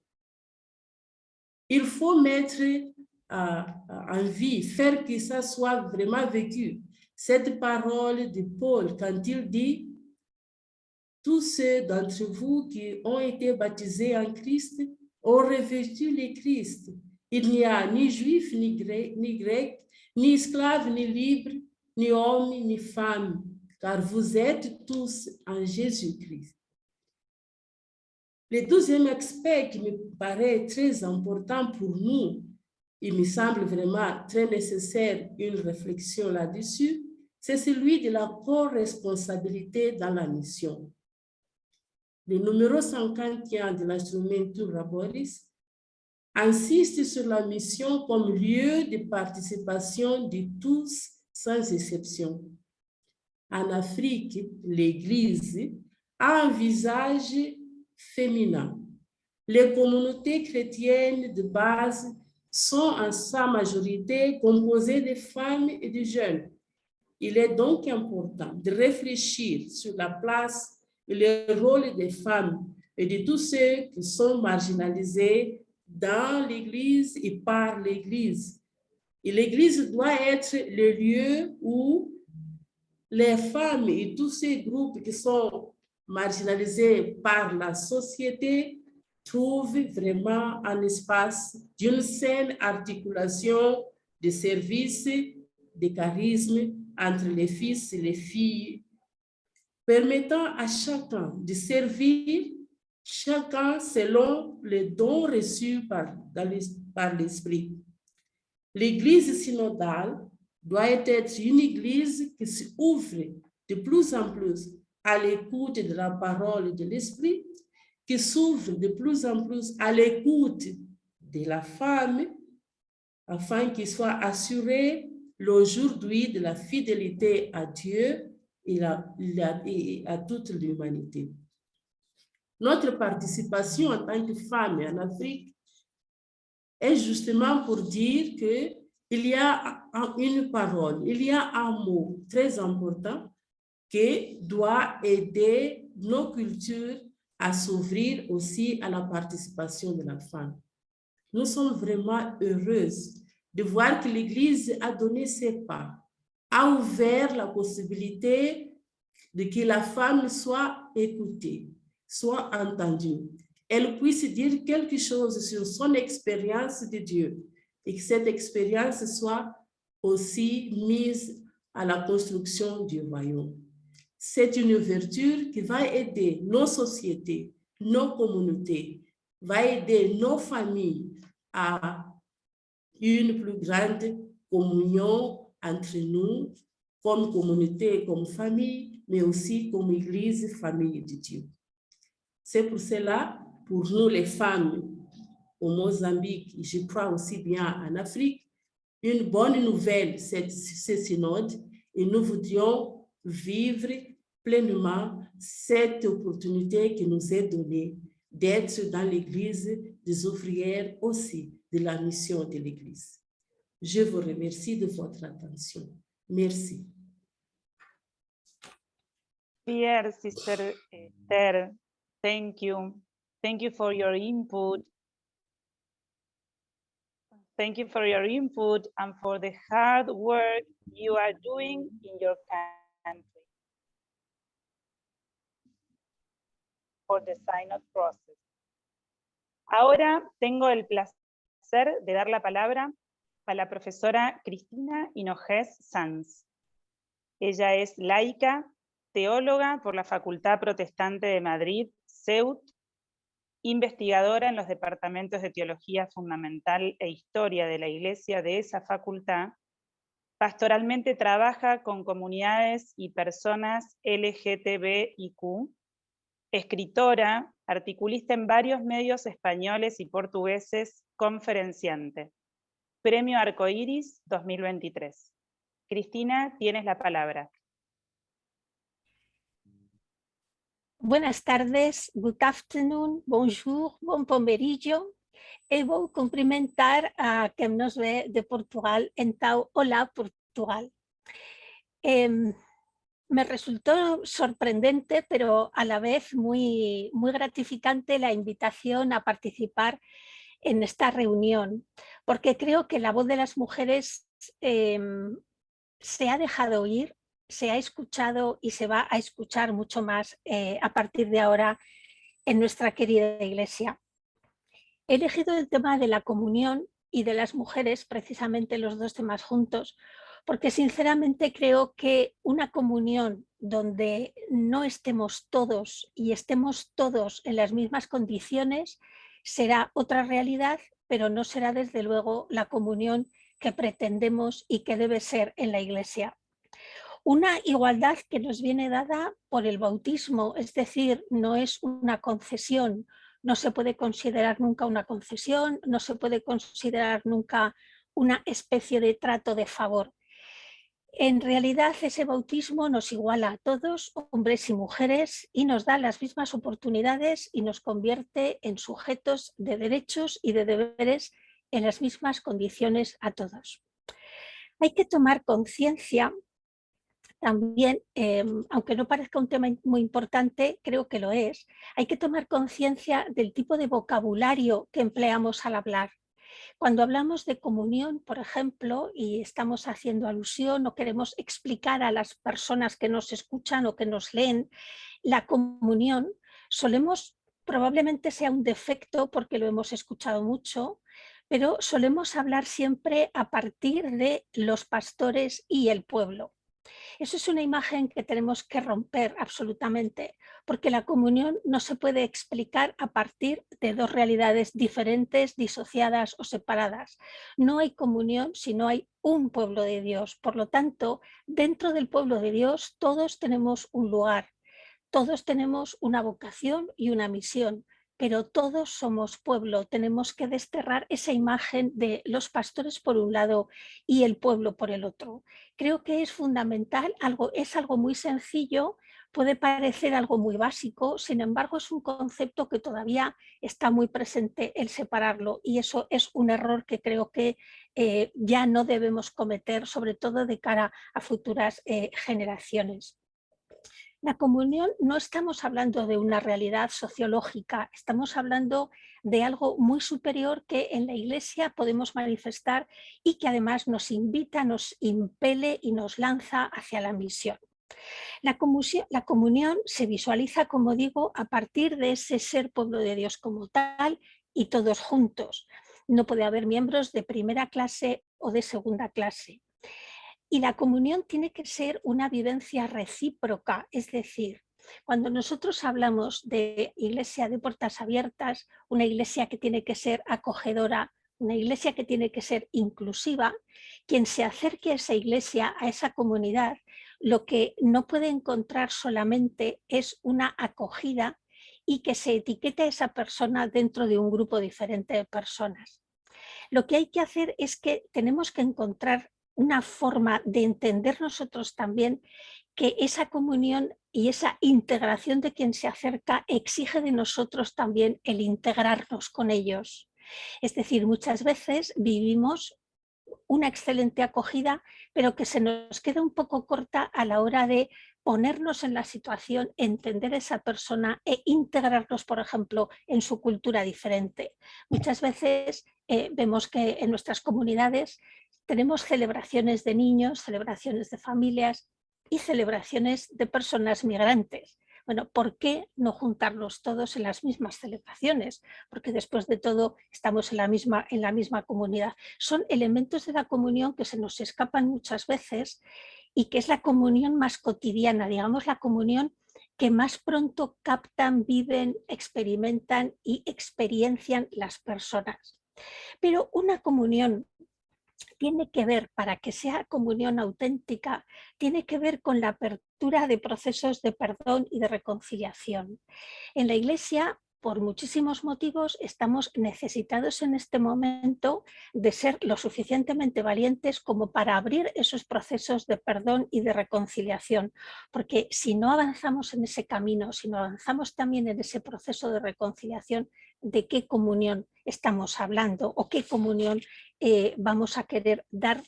Il faut mettre en vie, faire que ça soit vraiment vécu. Cette parole de Paul, quand il dit « Tous ceux d'entre vous qui ont été baptisés en Christ ont revêtu le Christ. Il n'y a ni juif, ni grec, ni esclave, ni libre, ni homme, ni femme, car vous êtes tous en Jésus-Christ. » Le deuxième aspect qui me paraît très important pour nous, il me semble vraiment très nécessaire une réflexion là-dessus, c'est celui de la co-responsabilité dans la mission. Le numéro 51 de l'Instrumentum Laboris insiste sur la mission comme lieu de participation de tous sans exception. En Afrique, l'Église a un visage féminin. Les communautés chrétiennes de base sont en sa majorité composées de femmes et de jeunes. Il est donc important de réfléchir sur la place et le rôle des femmes et de tous ceux qui sont marginalisés dans l'Église et par l'Église. Et l'Église doit être le lieu où les femmes et tous ces groupes qui sont marginalisés par la société trouvent vraiment un espace d'une saine articulation de services, de charisme entre les fils et les filles, permettant à chacun de servir, chacun selon les dons reçus par l'Esprit. L'Église synodale doit être une Église qui s'ouvre de plus en plus à l'écoute de la parole de l'Esprit, qui s'ouvre de plus en plus à l'écoute de la femme, afin qu'il soit assuré aujourd'hui de la fidélité à Dieu et à toute l'humanité. Notre participation en tant que femme en Afrique est justement pour dire qu'il y a une parole, il y a un mot très important qui doit aider nos cultures à s'ouvrir aussi à la participation de la femme. Nous sommes vraiment heureuses de voir que l'Église a donné ses pas, a ouvert la possibilité de que la femme soit écoutée, soit entendue. Elle puisse dire quelque chose sur son expérience de Dieu et que cette expérience soit aussi mise à la construction du royaume. C'est une ouverture qui va aider nos sociétés, nos communautés, va aider nos familles à une plus grande communion entre nous, comme communauté, comme famille, mais aussi comme Église, famille de Dieu. C'est pour cela, pour nous les femmes au Mozambique, je crois aussi bien en Afrique, une bonne nouvelle, c'est ce synode, et nous voudrions vivre pleinement cette opportunité qui nous est donnée d'être dans l'Église des ouvrières aussi de la mission de l'Église. Je vous remercie de votre attention. Merci. Dear Sister Esther, thank you. Thank you for your input. Thank you for your input and for the hard work you are doing in your country for the synod process. Ahora tengo el placer de dar la palabra a la profesora Cristina Hinojés Sanz. Ella es laica, teóloga por la Facultad Protestante de Madrid, CEUT, investigadora en los departamentos de Teología Fundamental e Historia de la Iglesia de esa facultad. Pastoralmente trabaja con comunidades y personas LGTBIQ, escritora, articulista en varios medios españoles y portugueses, conferenciante. Premio Arcoiris 2023. Cristina, tienes la palabra. Buenas tardes, good afternoon, bonjour, bon pomeriggio. E vou cumprimentar a quem nos ve de Portugal, então, olá Portugal. Me resultó sorprendente, pero a la vez muy gratificante la invitación a participar en esta reunión, porque creo que la voz de las mujeres se ha dejado oír, se ha escuchado y se va a escuchar mucho más a partir de ahora en nuestra querida Iglesia. He elegido el tema de la comunión y de las mujeres, precisamente los dos temas juntos, porque sinceramente creo que una comunión donde no estemos todos y estemos todos en las mismas condiciones será otra realidad, pero no será desde luego la comunión que pretendemos y que debe ser en la Iglesia. Una igualdad que nos viene dada por el bautismo, es decir, no es una concesión, no se puede considerar nunca una concesión, no se puede considerar nunca una especie de trato de favor. En realidad ese bautismo nos iguala a todos, hombres y mujeres, y nos da las mismas oportunidades y nos convierte en sujetos de derechos y de deberes en las mismas condiciones a todos. Hay que tomar conciencia también, aunque no parezca un tema muy importante, creo que lo es, hay que tomar conciencia del tipo de vocabulario que empleamos al hablar. Cuando hablamos de comunión, por ejemplo, y estamos haciendo alusión o queremos explicar a las personas que nos escuchan o que nos leen la comunión, probablemente sea un defecto porque lo hemos escuchado mucho, pero solemos hablar siempre a partir de los pastores y el pueblo. Eso es una imagen que tenemos que romper absolutamente, porque la comunión no se puede explicar a partir de dos realidades diferentes, disociadas o separadas. No hay comunión si no hay un pueblo de Dios. Por lo tanto, dentro del pueblo de Dios todos tenemos un lugar, todos tenemos una vocación y una misión, pero todos somos pueblo. Tenemos que desterrar esa imagen de los pastores por un lado y el pueblo por el otro. Creo que es fundamental, es algo muy sencillo, puede parecer algo muy básico, sin embargo es un concepto que todavía está muy presente el separarlo, y eso es un error que creo que ya no debemos cometer, sobre todo de cara a futuras generaciones. La comunión no estamos hablando de una realidad sociológica, estamos hablando de algo muy superior que en la Iglesia podemos manifestar y que además nos invita, nos impele y nos lanza hacia la misión. La comunión se visualiza, como digo, a partir de ese ser pueblo de Dios como tal y todos juntos. No puede haber miembros de primera clase o de segunda clase. Y la comunión tiene que ser una vivencia recíproca, es decir, cuando nosotros hablamos de iglesia de puertas abiertas, una iglesia que tiene que ser acogedora, una iglesia que tiene que ser inclusiva, quien se acerque a esa iglesia, a esa comunidad, lo que no puede encontrar solamente es una acogida y que se etiquete a esa persona dentro de un grupo diferente de personas. Lo que hay que hacer es que tenemos que encontrar una forma de entender nosotros también que esa comunión y esa integración de quien se acerca exige de nosotros también el integrarnos con ellos. Es decir, muchas veces vivimos una excelente acogida, pero que se nos queda un poco corta a la hora de ponernos en la situación, entender a esa persona e integrarnos, por ejemplo, en su cultura diferente. Muchas veces vemos que en nuestras comunidades tenemos celebraciones de niños, celebraciones de familias y celebraciones de personas migrantes. Bueno, ¿por qué no juntarlos todos en las mismas celebraciones? Porque después de todo estamos en la misma comunidad. Son elementos de la comunión que se nos escapan muchas veces y que es la comunión más cotidiana, digamos la comunión que más pronto captan, viven, experimentan y experiencian las personas. Pero una comunión tiene que ver, para que sea comunión auténtica, tiene que ver con la apertura de procesos de perdón y de reconciliación. En la Iglesia, por muchísimos motivos, estamos necesitados en este momento de ser lo suficientemente valientes como para abrir esos procesos de perdón y de reconciliación, porque si no avanzamos en ese camino, si no avanzamos también en ese proceso de reconciliación, ¿de qué comunión estamos hablando o qué comunión vamos a querer dar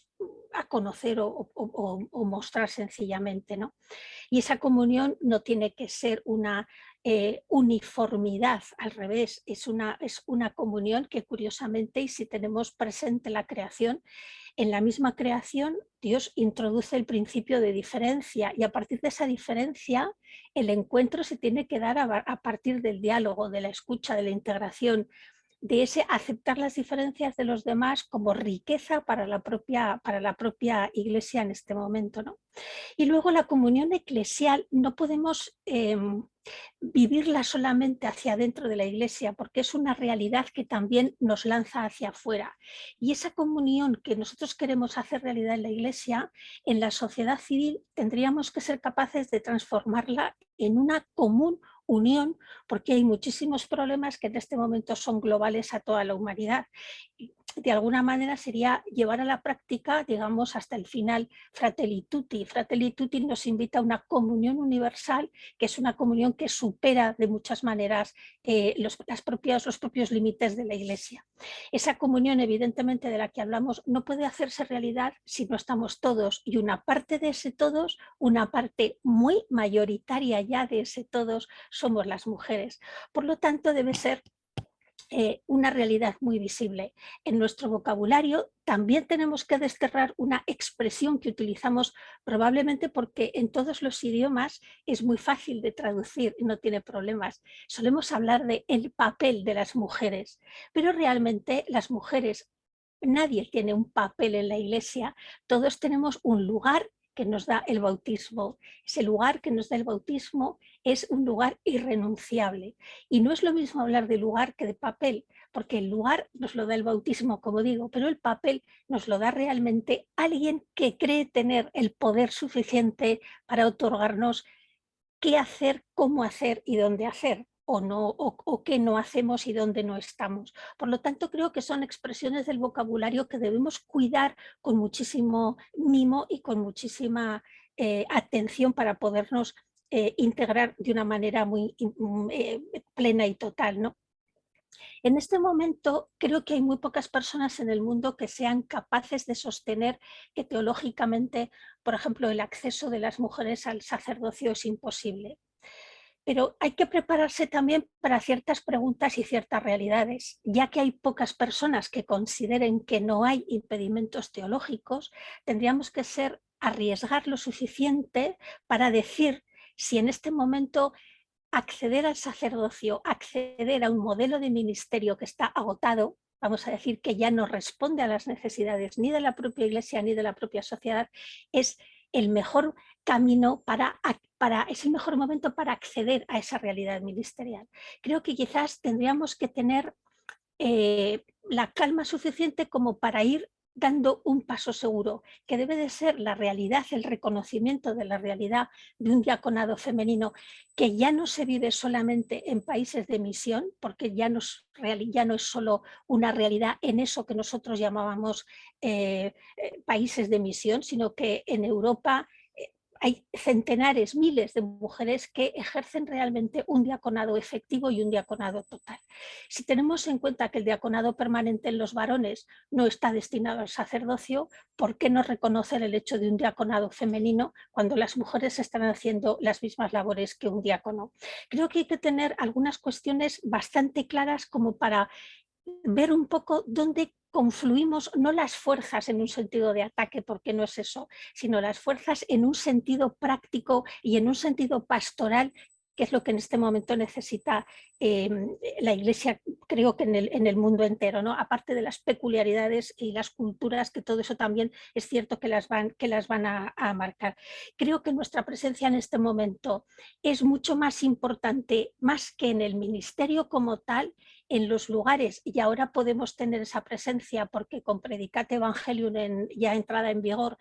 a conocer o mostrar sencillamente, ¿no? Y esa comunión no tiene que ser una uniformidad, al revés, es una comunión que curiosamente, y si tenemos presente la creación, en la misma creación Dios introduce el principio de diferencia y a partir de esa diferencia el encuentro se tiene que dar a partir del diálogo, de la escucha, de la integración. de ese aceptar las diferencias de los demás como riqueza para la propia Iglesia en este momento, ¿no? Y luego la comunión eclesial no podemos vivirla solamente hacia dentro de la Iglesia, porque es una realidad que también nos lanza hacia afuera. Y esa comunión que nosotros queremos hacer realidad en la Iglesia, en la sociedad civil tendríamos que ser capaces de transformarla en una común unión, porque hay muchísimos problemas que en este momento son globales a toda la humanidad. De alguna manera sería llevar a la práctica, digamos, hasta el final Fratelli Tutti. Fratelli Tutti nos invita a una comunión universal, que es una comunión que supera de muchas maneras los propios límites de la Iglesia. Esa comunión, evidentemente, de la que hablamos, no puede hacerse realidad si no estamos todos, y una parte de ese todos, una parte muy mayoritaria ya de ese todos, somos las mujeres. Por lo tanto, debe ser una realidad muy visible. En nuestro vocabulario también tenemos que desterrar una expresión que utilizamos probablemente porque en todos los idiomas es muy fácil de traducir y no tiene problemas. Solemos hablar de el papel de las mujeres, pero realmente las mujeres, nadie tiene un papel en la Iglesia, todos tenemos un lugar que nos da el bautismo. Ese lugar que nos da el bautismo es un lugar irrenunciable. Y no es lo mismo hablar de lugar que de papel, porque el lugar nos lo da el bautismo, como digo, pero el papel nos lo da realmente alguien que cree tener el poder suficiente para otorgarnos qué hacer, cómo hacer y dónde hacer, o, no, o qué no hacemos y dónde no estamos. Por lo tanto, creo que son expresiones del vocabulario que debemos cuidar con muchísimo mimo y con muchísima atención para podernos integrar de una manera muy plena y total, ¿no? En este momento creo que hay muy pocas personas en el mundo que sean capaces de sostener que teológicamente, por ejemplo, el acceso de las mujeres al sacerdocio es imposible. Pero hay que prepararse también para ciertas preguntas y ciertas realidades. Ya que hay pocas personas que consideren que no hay impedimentos teológicos, tendríamos que arriesgar lo suficiente para decir si en este momento acceder al sacerdocio, acceder a un modelo de ministerio que está agotado, vamos a decir que ya no responde a las necesidades ni de la propia Iglesia ni de la propia sociedad, es el mejor camino es el mejor momento para acceder a esa realidad ministerial. Creo que quizás tendríamos que tener la calma suficiente como para ir dando un paso seguro, que debe de ser la realidad, el reconocimiento de la realidad de un diaconado femenino que ya no se vive solamente en países de misión, porque ya no es solo una realidad en eso que nosotros llamábamos países de misión, sino que en Europa hay centenares, miles de mujeres que ejercen realmente un diaconado efectivo y un diaconado total. Si tenemos en cuenta que el diaconado permanente en los varones no está destinado al sacerdocio, ¿por qué no reconocer el hecho de un diaconado femenino cuando las mujeres están haciendo las mismas labores que un diácono? Creo que hay que tener algunas cuestiones bastante claras como para ver un poco dónde confluimos, no las fuerzas en un sentido de ataque, porque no es eso, sino las fuerzas en un sentido práctico y en un sentido pastoral, que es lo que en este momento necesita la Iglesia, creo que en el mundo entero, ¿no? Aparte de las peculiaridades y las culturas, que todo eso también es cierto que las van a marcar. Creo que nuestra presencia en este momento es mucho más importante, más que en el ministerio como tal, en los lugares, y ahora podemos tener esa presencia porque con Predicate Evangelium ya entrada en vigor,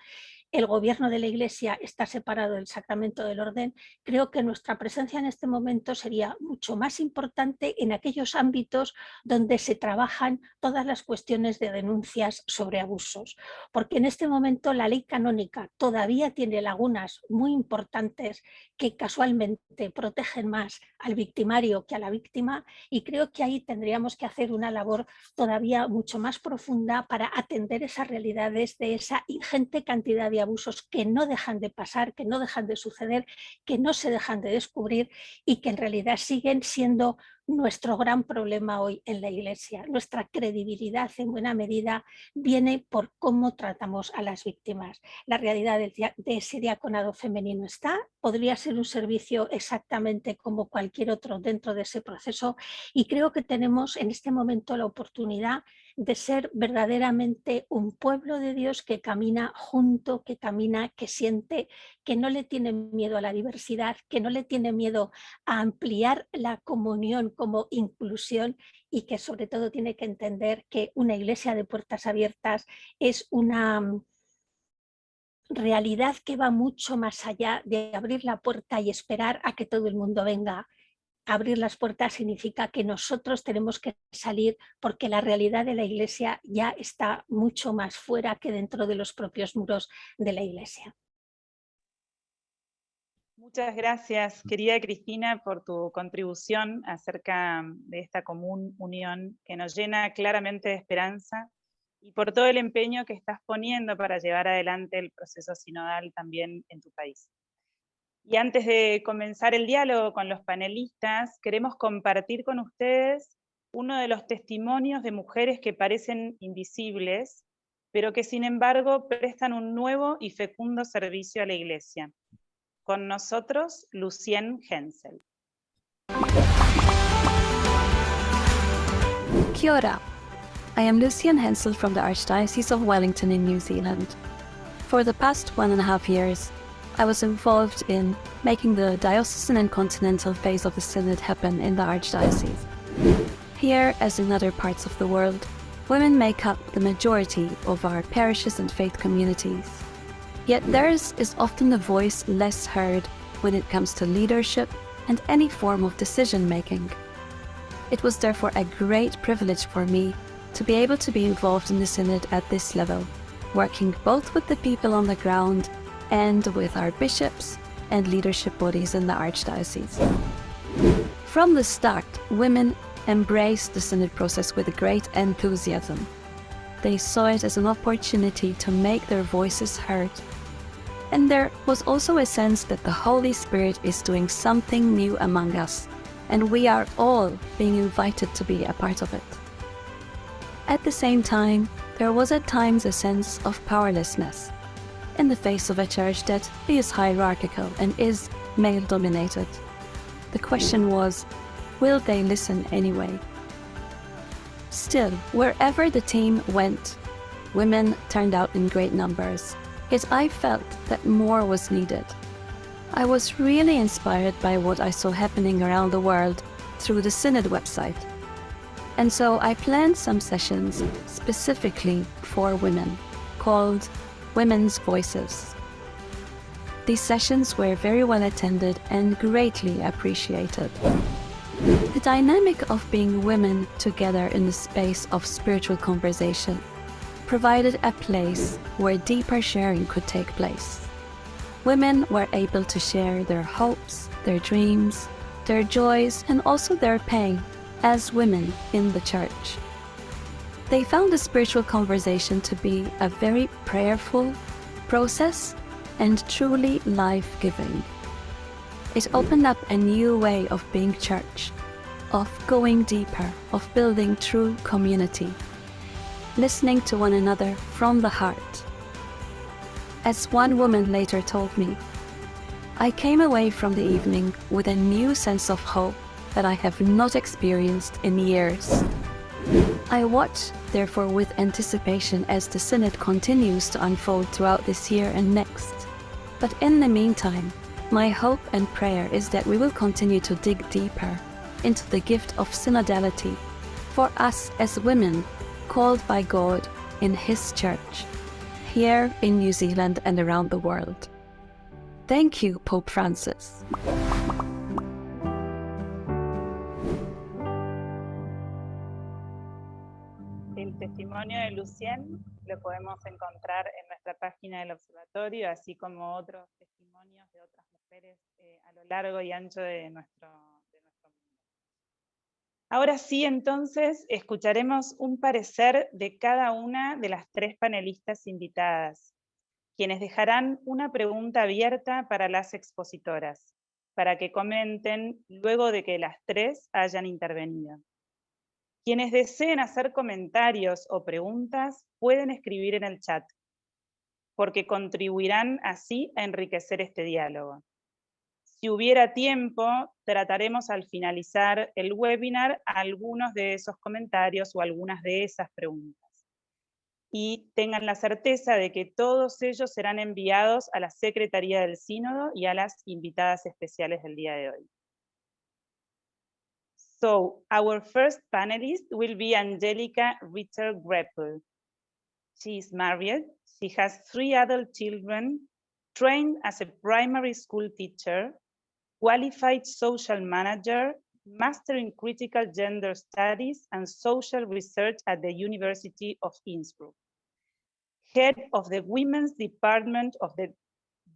el gobierno de la Iglesia está separado del sacramento del orden. Creo que nuestra presencia en este momento sería mucho más importante en aquellos ámbitos donde se trabajan todas las cuestiones de denuncias sobre abusos, porque en este momento la ley canónica todavía tiene lagunas muy importantes que casualmente protegen más al victimario que a la víctima, y creo que ahí tendríamos que hacer una labor todavía mucho más profunda para atender esas realidades de esa ingente cantidad de abusos que no dejan de pasar, que no dejan de suceder, que no se dejan de descubrir y que en realidad siguen siendo nuestro gran problema hoy en la Iglesia. Nuestra credibilidad en buena medida viene por cómo tratamos a las víctimas. La realidad de ese diaconado femenino está, podría ser un servicio exactamente como cualquier otro dentro de ese proceso, y creo que tenemos en este momento la oportunidad de ser verdaderamente un pueblo de Dios que camina junto, que camina, que siente, que no le tiene miedo a la diversidad, que no le tiene miedo a ampliar la comunión como inclusión, y que sobre todo tiene que entender que una iglesia de puertas abiertas es una realidad que va mucho más allá de abrir la puerta y esperar a que todo el mundo venga. Abrir las puertas significa que nosotros tenemos que salir, porque la realidad de la Iglesia ya está mucho más fuera que dentro de los propios muros de la Iglesia. Muchas gracias, querida Cristina, por tu contribución acerca de esta común unión que nos llena claramente de esperanza, y por todo el empeño que estás poniendo para llevar adelante el proceso sinodal también en tu país. Y antes de comenzar el diálogo con los panelistas, queremos compartir con ustedes uno de los testimonios de mujeres que parecen invisibles, pero que sin embargo prestan un nuevo y fecundo servicio a la Iglesia. Con nosotros, Lucienne Hensel. Kia ora. I am Lucienne Hensel from the Archdiocese of Wellington in New Zealand. For the past 1.5 years, I was involved in making the diocesan and continental phase of the Synod happen in the Archdiocese. Here, as in other parts of the world, women make up the majority of our parishes and faith communities. Yet theirs is often a voice less heard when it comes to leadership and any form of decision-making. It was therefore a great privilege for me to be able to be involved in the Synod at this level, working both with the people on the ground and with our bishops and leadership bodies in the Archdiocese. From the start, women embraced the Synod process with great enthusiasm. They saw it as an opportunity to make their voices heard. And there was also a sense that the Holy Spirit is doing something new among us, and we are all being invited to be a part of it. At the same time, there was at times a sense of powerlessness in the face of a church that is hierarchical and is male-dominated. The question was, will they listen anyway? Still, wherever the team went, women turned out in great numbers, yet I felt that more was needed. I was really inspired by what I saw happening around the world through the Synod website. And so I planned some sessions specifically for women, called Women's Voices. These sessions were very well attended and greatly appreciated. The dynamic of being women together in the space of spiritual conversation provided a place where deeper sharing could take place. Women were able to share their hopes, their dreams, their joys, and also their pain as women in the church. They found the spiritual conversation to be a very prayerful process and truly life-giving. It opened up a new way of being church, of going deeper, of building true community, listening to one another from the heart. As one woman later told me, I came away from the evening with a new sense of hope that I have not experienced in years. I watch, therefore, with anticipation as the Synod continues to unfold throughout this year and next. But in the meantime, my hope and prayer is that we will continue to dig deeper into the gift of synodality for us as women called by God in His Church, here in New Zealand and around the world. Thank you, Pope Francis. El testimonio de Lucienne lo podemos encontrar en nuestra página del observatorio, así como otros testimonios de otras mujeres a lo largo y ancho de nuestro mundo. Ahora sí, entonces, escucharemos un parecer de cada una de las tres panelistas invitadas. quienes dejarán una pregunta abierta para las expositoras, para que comenten luego de que las tres hayan intervenido. Quienes deseen hacer comentarios o preguntas pueden escribir en el chat, porque contribuirán así a enriquecer este diálogo. Si hubiera tiempo, trataremos al finalizar el webinar algunos de esos comentarios o algunas de esas preguntas. Y tengan la certeza de que todos ellos serán enviados a la Secretaría del Sínodo y a las invitadas especiales del día de hoy. So, our first panelist will be Angelica Ritter-Greppel. She is married, she has 3 adult children, trained as a primary school teacher, qualified social manager, master in critical gender studies and social research at the University of Innsbruck. Head of the Women's Department of the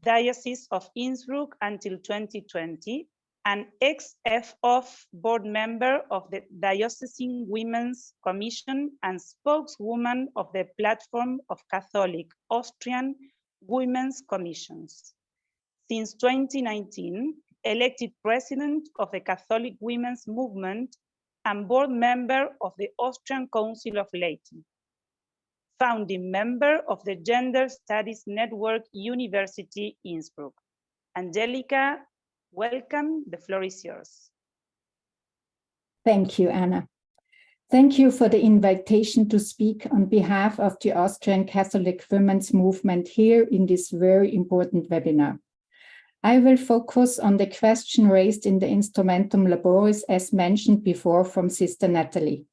Diocese of Innsbruck until 2020, and ex-FOF board member of the Diocesan Women's Commission and spokeswoman of the Platform of Catholic Austrian Women's Commissions. Since 2019, elected president of the Catholic Women's Movement and board member of the Austrian Council of Laity. Founding member of the Gender Studies Network, University Innsbruck. Angelica, welcome, the floor is yours. Thank you, Anna. Thank you for the invitation to speak on behalf of the Austrian Catholic Women's Movement here in this very important webinar. I will focus on the question raised in the Instrumentum Laboris as mentioned before from Sister Natalie.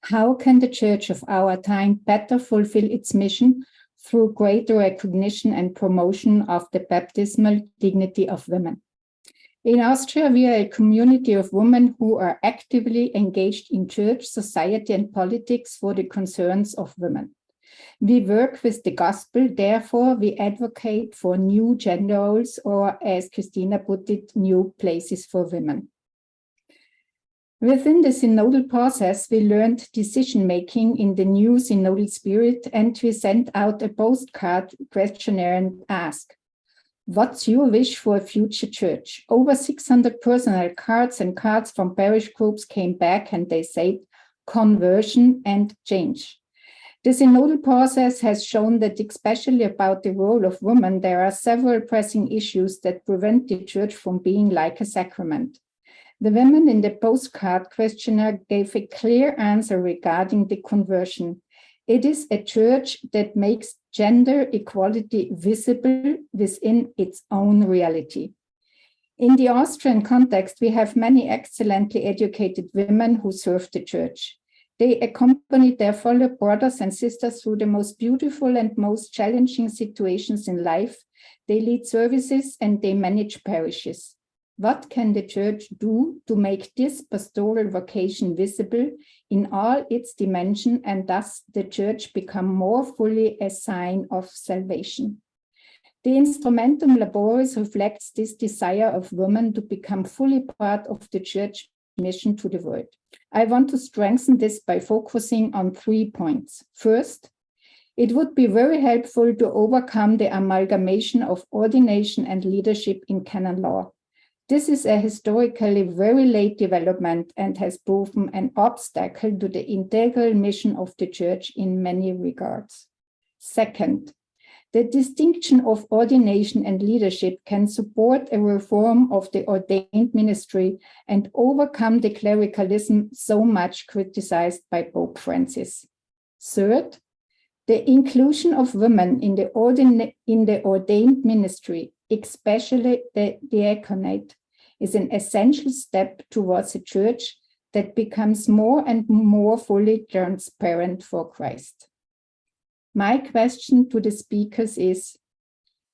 How can the Church of our time better fulfill its mission through greater recognition and promotion of the baptismal dignity of women? In Austria, we are a community of women who are actively engaged in church, society, and politics for the concerns of women. We work with the gospel, therefore we advocate for new gender roles, or as Christina put it, new places for women. Within the synodal process, we learned decision-making in the new synodal spirit, and we sent out a postcard questionnaire and asked, what's your wish for a future church? Over 600 personal cards and cards from parish groups came back, and they said conversion and change. The synodal process has shown that, especially about the role of women, there are several pressing issues that prevent the church from being like a sacrament. The women in the postcard questionnaire gave a clear answer regarding the conversion. It is a church that makes gender equality visible within its own reality. In the Austrian context, we have many excellently educated women who serve the church. They accompany their fellow brothers and sisters through the most beautiful and most challenging situations in life. They lead services and they manage parishes. What can the church do to make this pastoral vocation visible in all its dimension, and thus the church become more fully a sign of salvation? The Instrumentum Laboris reflects this desire of women to become fully part of the church mission to the world. I want to strengthen this by focusing on 3 points. First, it would be very helpful to overcome the amalgamation of ordination and leadership in canon law. This is a historically very late development and has proven an obstacle to the integral mission of the Church in many regards. Second, the distinction of ordination and leadership can support a reform of the ordained ministry and overcome the clericalism so much criticized by Pope Francis. Third, the inclusion of women in the ordained ministry, especially the diaconate, is an essential step towards a church that becomes more and more fully transparent for Christ. My question to the speakers is,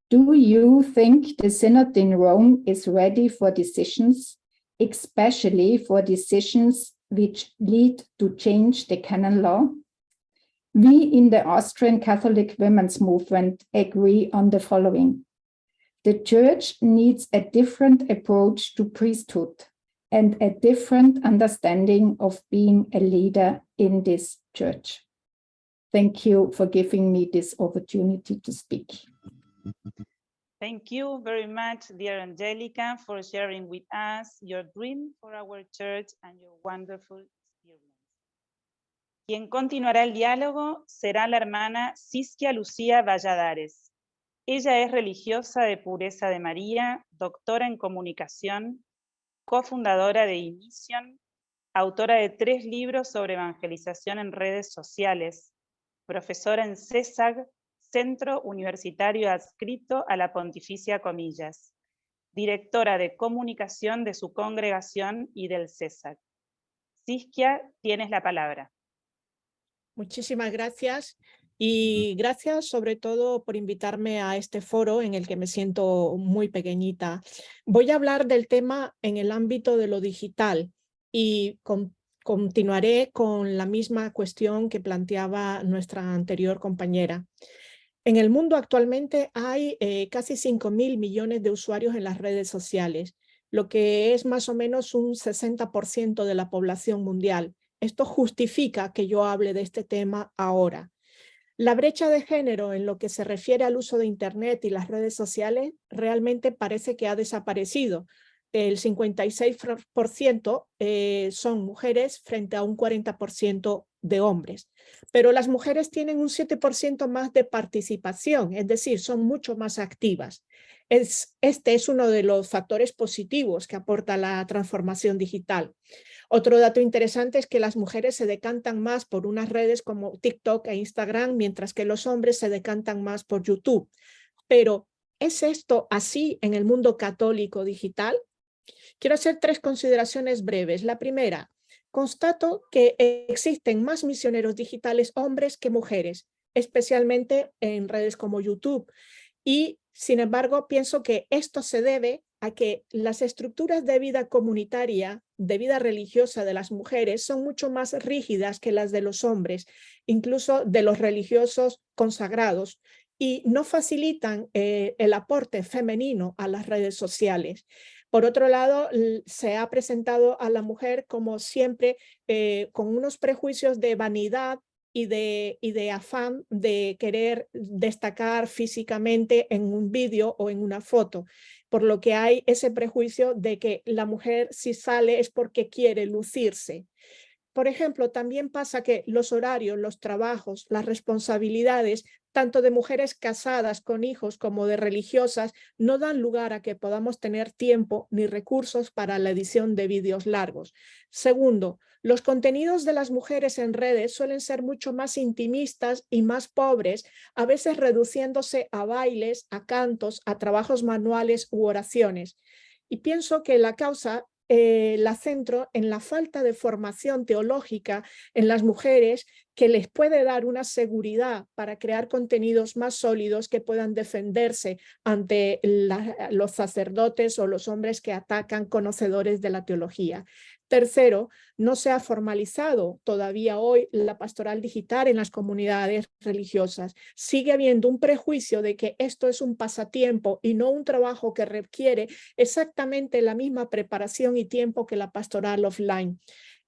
do you think the Synod in Rome is ready for decisions, especially for decisions which lead to change the canon law? We in the Austrian Catholic Women's Movement agree on the following. The Church needs a different approach to priesthood and a different understanding of being a leader in this church. Thank you for giving me this opportunity to speak. Thank you very much, dear Angelica, for sharing with us your dream for our church and your wonderful experience. Quien continuará el diálogo será la hermana Siskia Lucía Valladares. Ella es religiosa de Pureza de María, doctora en comunicación, cofundadora de Imission, autora de 3 libros sobre evangelización en redes sociales, profesora en CESAG, Centro Universitario Adscrito a la Pontificia Comillas, directora de comunicación de su congregación y del CESAG. Siskia, tienes la palabra. Muchísimas gracias y gracias sobre todo por invitarme a este foro en el que me siento muy pequeñita. Voy a hablar del tema en el ámbito de lo digital y continuaré con la misma cuestión que planteaba nuestra anterior compañera. En el mundo actualmente hay casi 5.000 millones de usuarios en las redes sociales, lo que es más o menos un 60% de la población mundial. Esto justifica que yo hable de este tema ahora. La brecha de género en lo que se refiere al uso de Internet y las redes sociales realmente parece que ha desaparecido. El 56% son mujeres frente a un 40% de hombres. Pero las mujeres tienen un 7% más de participación, es decir, son mucho más activas. Este es uno de los factores positivos que aporta la transformación digital. Otro dato interesante es que las mujeres se decantan más por unas redes como TikTok e Instagram, mientras que los hombres se decantan más por YouTube. Pero, ¿es esto así en el mundo católico digital? Quiero hacer 3 consideraciones breves. La primera, constato que existen más misioneros digitales hombres que mujeres, especialmente en redes como YouTube. Y, sin embargo, pienso que esto se debe a que las estructuras de vida comunitaria, de vida religiosa de las mujeres son mucho más rígidas que las de los hombres, incluso de los religiosos consagrados, y no facilitan el aporte femenino a las redes sociales. Por otro lado, se ha presentado a la mujer como siempre con unos prejuicios de vanidad y de afán de querer destacar físicamente en un vídeo o en una foto, por lo que hay ese prejuicio de que la mujer si sale es porque quiere lucirse. Por ejemplo, también pasa que los horarios, los trabajos, las responsabilidades, tanto de mujeres casadas con hijos como de religiosas, no dan lugar a que podamos tener tiempo ni recursos para la edición de vídeos largos. Segundo, los contenidos de las mujeres en redes suelen ser mucho más intimistas y más pobres, a veces reduciéndose a bailes, a cantos, a trabajos manuales u oraciones. Y pienso que la causa la centro en la falta de formación teológica en las mujeres que les puede dar una seguridad para crear contenidos más sólidos que puedan defenderse ante los sacerdotes o los hombres que atacan conocedores de la teología. Tercero, no se ha formalizado todavía hoy la pastoral digital en las comunidades religiosas. Sigue habiendo un prejuicio de que esto es un pasatiempo y no un trabajo que requiere exactamente la misma preparación y tiempo que la pastoral offline.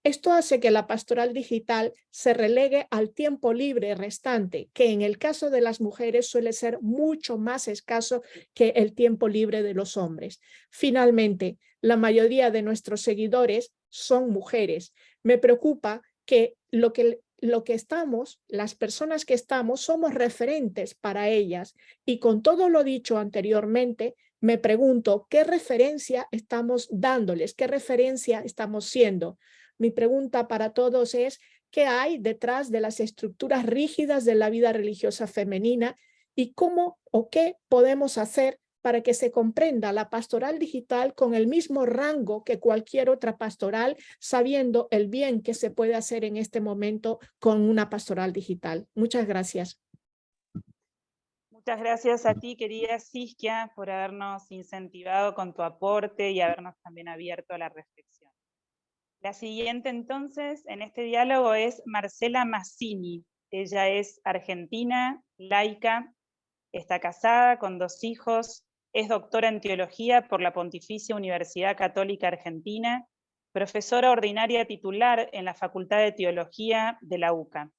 Esto hace que la pastoral digital se relegue al tiempo libre restante, que en el caso de las mujeres suele ser mucho más escaso que el tiempo libre de los hombres. Finalmente, la mayoría de nuestros seguidores son mujeres. Me preocupa que lo que estamos, las personas que estamos, somos referentes para ellas. Y con todo lo dicho anteriormente, me pregunto, ¿qué referencia estamos dándoles? ¿Qué referencia estamos siendo? Mi pregunta para todos es, ¿qué hay detrás de las estructuras rígidas de la vida religiosa femenina y cómo o qué podemos hacer para que se comprenda la pastoral digital con el mismo rango que cualquier otra pastoral, sabiendo el bien que se puede hacer en este momento con una pastoral digital? Muchas gracias. Muchas gracias a ti, querida Siskia, por habernos incentivado con tu aporte y habernos también abierto a la reflexión. La siguiente entonces en este diálogo es Marcela Mazzini. Ella es argentina, laica, está casada con 2 hijos, es doctora en teología por la Pontificia Universidad Católica Argentina, profesora ordinaria titular en la Facultad de Teología de la UCA.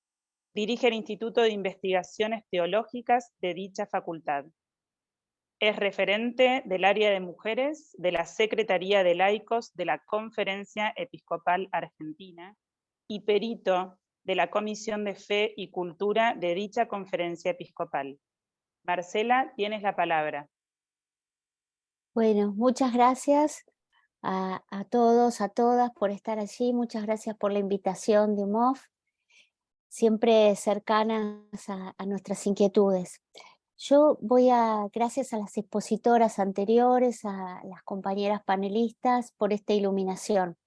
Dirige el Instituto de Investigaciones Teológicas de dicha facultad. Es referente del área de mujeres de la Secretaría de Laicos de la Conferencia Episcopal Argentina y perito de la Comisión de Fe y Cultura de dicha conferencia episcopal. Marcela, tienes la palabra. Bueno, muchas gracias a todos, a todas por estar allí. Muchas gracias por la invitación de UMOF, siempre cercanas a nuestras inquietudes. Yo gracias a las expositoras anteriores, a las compañeras panelistas, por esta iluminación.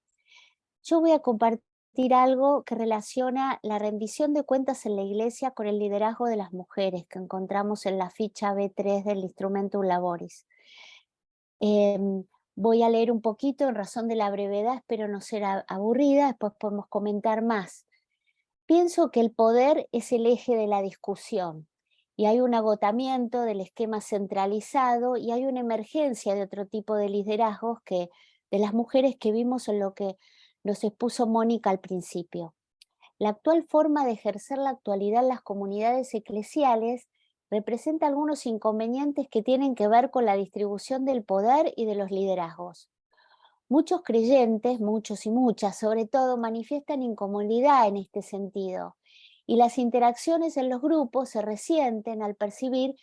Yo voy a compartir algo que relaciona la rendición de cuentas en la Iglesia con el liderazgo de las mujeres, que encontramos en la ficha B3 del Instrumentum Laboris. Voy a leer un poquito en razón de la brevedad, espero no ser aburrida, después podemos comentar más. Pienso que el poder es el eje de la discusión y hay un agotamiento del esquema centralizado y hay una emergencia de otro tipo de liderazgos de las mujeres que vimos en lo que nos expuso Mónica al principio. La actual forma de ejercer la actualidad en las comunidades eclesiales representa algunos inconvenientes que tienen que ver con la distribución del poder y de los liderazgos. Muchos creyentes, muchos y muchas sobre todo, manifiestan incomodidad en este sentido, y las interacciones en los grupos se resienten al percibir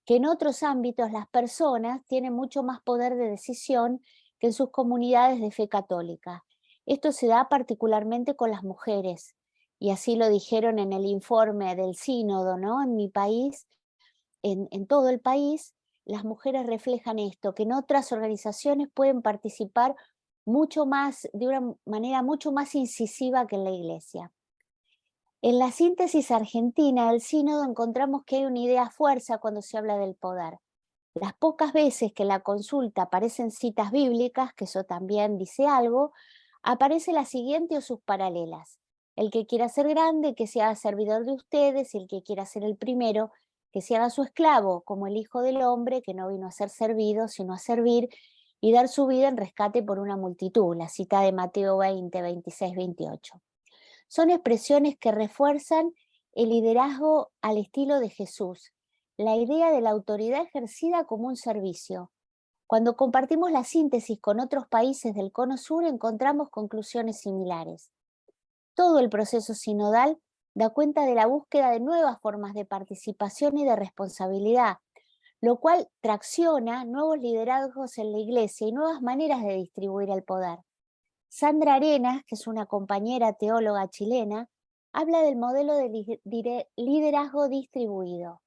que en otros ámbitos las personas tienen mucho más poder de decisión que en sus comunidades de fe católica. Esto se da particularmente con las mujeres, y así lo dijeron en el informe del sínodo, ¿no? En mi país, en todo el país, las mujeres reflejan esto, que en otras organizaciones pueden participar mucho más, de una manera mucho más incisiva que en la Iglesia. En la síntesis argentina del sínodo encontramos que hay una idea fuerza cuando se habla del poder. Las pocas veces que en la consulta aparecen citas bíblicas, que eso también dice algo, aparece la siguiente o sus paralelas. El que quiera ser grande, que se haga servidor de ustedes, y el que quiera ser el primero, que se haga su esclavo, como el Hijo del Hombre, que no vino a ser servido, sino a servir, y dar su vida en rescate por una multitud, la cita de Mateo 20, 26, 28. Son expresiones que refuerzan el liderazgo al estilo de Jesús, la idea de la autoridad ejercida como un servicio. Cuando compartimos la síntesis con otros países del Cono Sur, encontramos conclusiones similares. Todo el proceso sinodal da cuenta de la búsqueda de nuevas formas de participación y de responsabilidad, lo cual tracciona nuevos liderazgos en la Iglesia y nuevas maneras de distribuir el poder. Sandra Arenas, que es una compañera teóloga chilena, habla del modelo de liderazgo distribuido.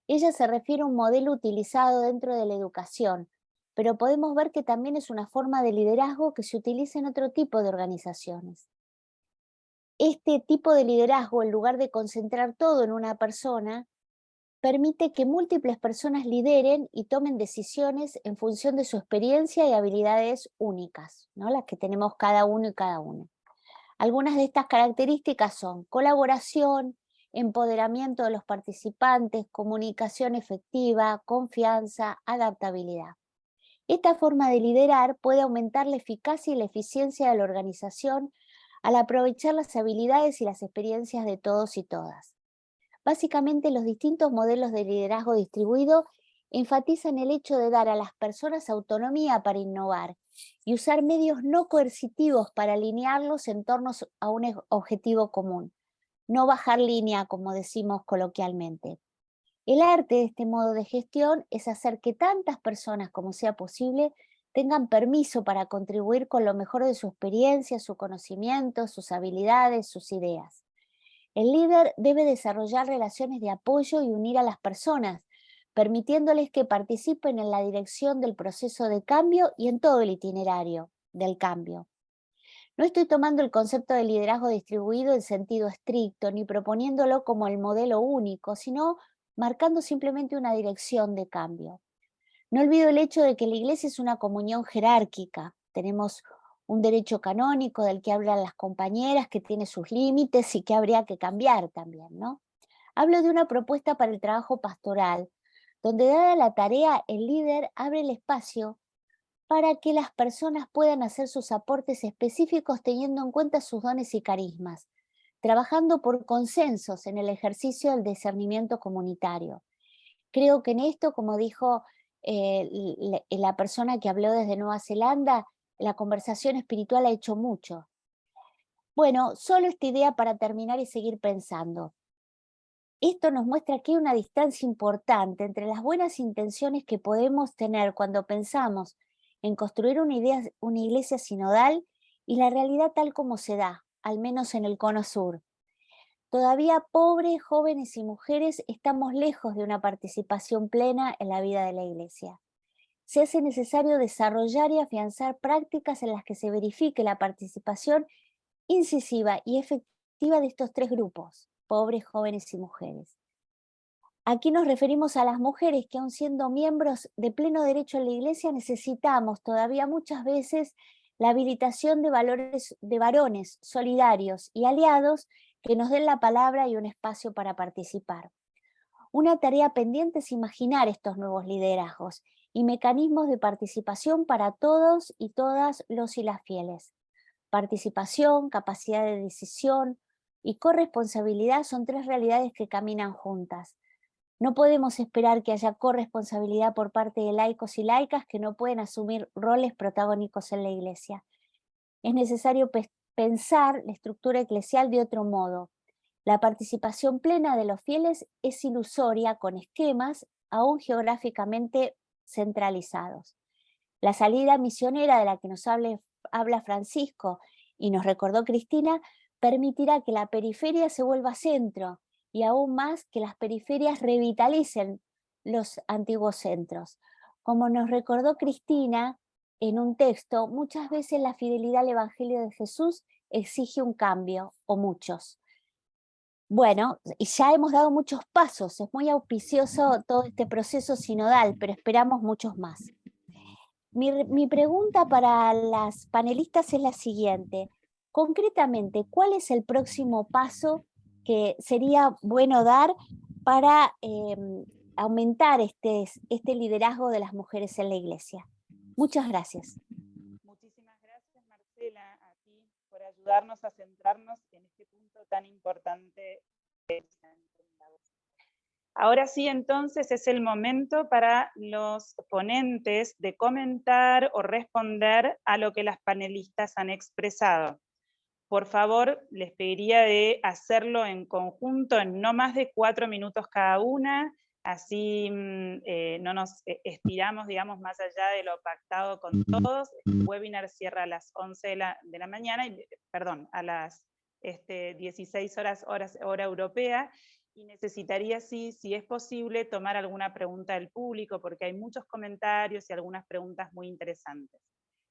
Ella se refiere a un modelo utilizado dentro de la educación, pero podemos ver que también es una forma de liderazgo que se utiliza en otro tipo de organizaciones. Este tipo de liderazgo, en lugar de concentrar todo en una persona, permite que múltiples personas lideren y tomen decisiones en función de su experiencia y habilidades únicas, ¿no? Las que tenemos cada uno y cada una. Algunas de estas características son colaboración, empoderamiento de los participantes, comunicación efectiva, confianza, adaptabilidad. Esta forma de liderar puede aumentar la eficacia y la eficiencia de la organización al aprovechar las habilidades y las experiencias de todos y todas. Básicamente, los distintos modelos de liderazgo distribuido enfatizan el hecho de dar a las personas autonomía para innovar y usar medios no coercitivos para alinearlos en torno a un objetivo común. No bajar línea, como decimos coloquialmente. El arte de este modo de gestión es hacer que tantas personas como sea posible tengan permiso para contribuir con lo mejor de su experiencia, su conocimiento, sus habilidades, sus ideas. El líder debe desarrollar relaciones de apoyo y unir a las personas, permitiéndoles que participen en la dirección del proceso de cambio y en todo el itinerario del cambio. No estoy tomando el concepto de liderazgo distribuido en sentido estricto, ni proponiéndolo como el modelo único, sino marcando simplemente una dirección de cambio. No olvido el hecho de que la Iglesia es una comunión jerárquica. Tenemos un derecho canónico del que hablan las compañeras, que tiene sus límites y que habría que cambiar también, ¿no? Hablo de una propuesta para el trabajo pastoral, donde dada la tarea, el líder abre el espacio para que las personas puedan hacer sus aportes específicos teniendo en cuenta sus dones y carismas, trabajando por consensos en el ejercicio del discernimiento comunitario. Creo que en esto, como dijo la persona que habló desde Nueva Zelanda, la conversación espiritual ha hecho mucho. Bueno, solo esta idea para terminar y seguir pensando. Esto nos muestra que hay una distancia importante entre las buenas intenciones que podemos tener cuando pensamos en construir una iglesia sinodal y la realidad tal como se da, al menos en el Cono Sur. Todavía pobres, jóvenes y mujeres estamos lejos de una participación plena en la vida de la iglesia. Se hace necesario desarrollar y afianzar prácticas en las que se verifique la participación incisiva y efectiva de estos tres grupos, pobres, jóvenes y mujeres. Aquí nos referimos a las mujeres que, aun siendo miembros de pleno derecho en la iglesia, necesitamos todavía muchas veces la habilitación de varones solidarios y aliados que nos den la palabra y un espacio para participar. Una tarea pendiente es imaginar estos nuevos liderazgos y mecanismos de participación para todos y todas los y las fieles. Participación, capacidad de decisión y corresponsabilidad son tres realidades que caminan juntas. No podemos esperar que haya corresponsabilidad por parte de laicos y laicas que no pueden asumir roles protagónicos en la iglesia. Es necesario pensar la estructura eclesial de otro modo. La participación plena de los fieles es ilusoria con esquemas aún geográficamente centralizados. La salida misionera de la que nos habla Francisco y nos recordó Cristina permitirá que la periferia se vuelva centro y aún más que las periferias revitalicen los antiguos centros. Como nos recordó Cristina en un texto, muchas veces la fidelidad al Evangelio de Jesús exige un cambio o muchos. Bueno, ya hemos dado muchos pasos, es muy auspicioso todo este proceso sinodal, pero esperamos muchos más. Mi pregunta para las panelistas es la siguiente. Concretamente, ¿cuál es el próximo paso que sería bueno dar para aumentar este liderazgo de las mujeres en la iglesia? Muchas gracias. Muchísimas gracias, Marcela, a ti por ayudarnos a centrarnos en este punto tan importante. Ahora sí, entonces, es el momento para los ponentes de comentar o responder a lo que las panelistas han expresado. Por favor, les pediría de hacerlo en conjunto en no más de 4 minutos cada una, así no nos estiramos, digamos, más allá de lo pactado con todos. El webinar cierra a las 11 de la mañana, perdón, a las 16 horas, hora europea, y necesitaría, sí, si es posible, tomar alguna pregunta del público, porque hay muchos comentarios y algunas preguntas muy interesantes.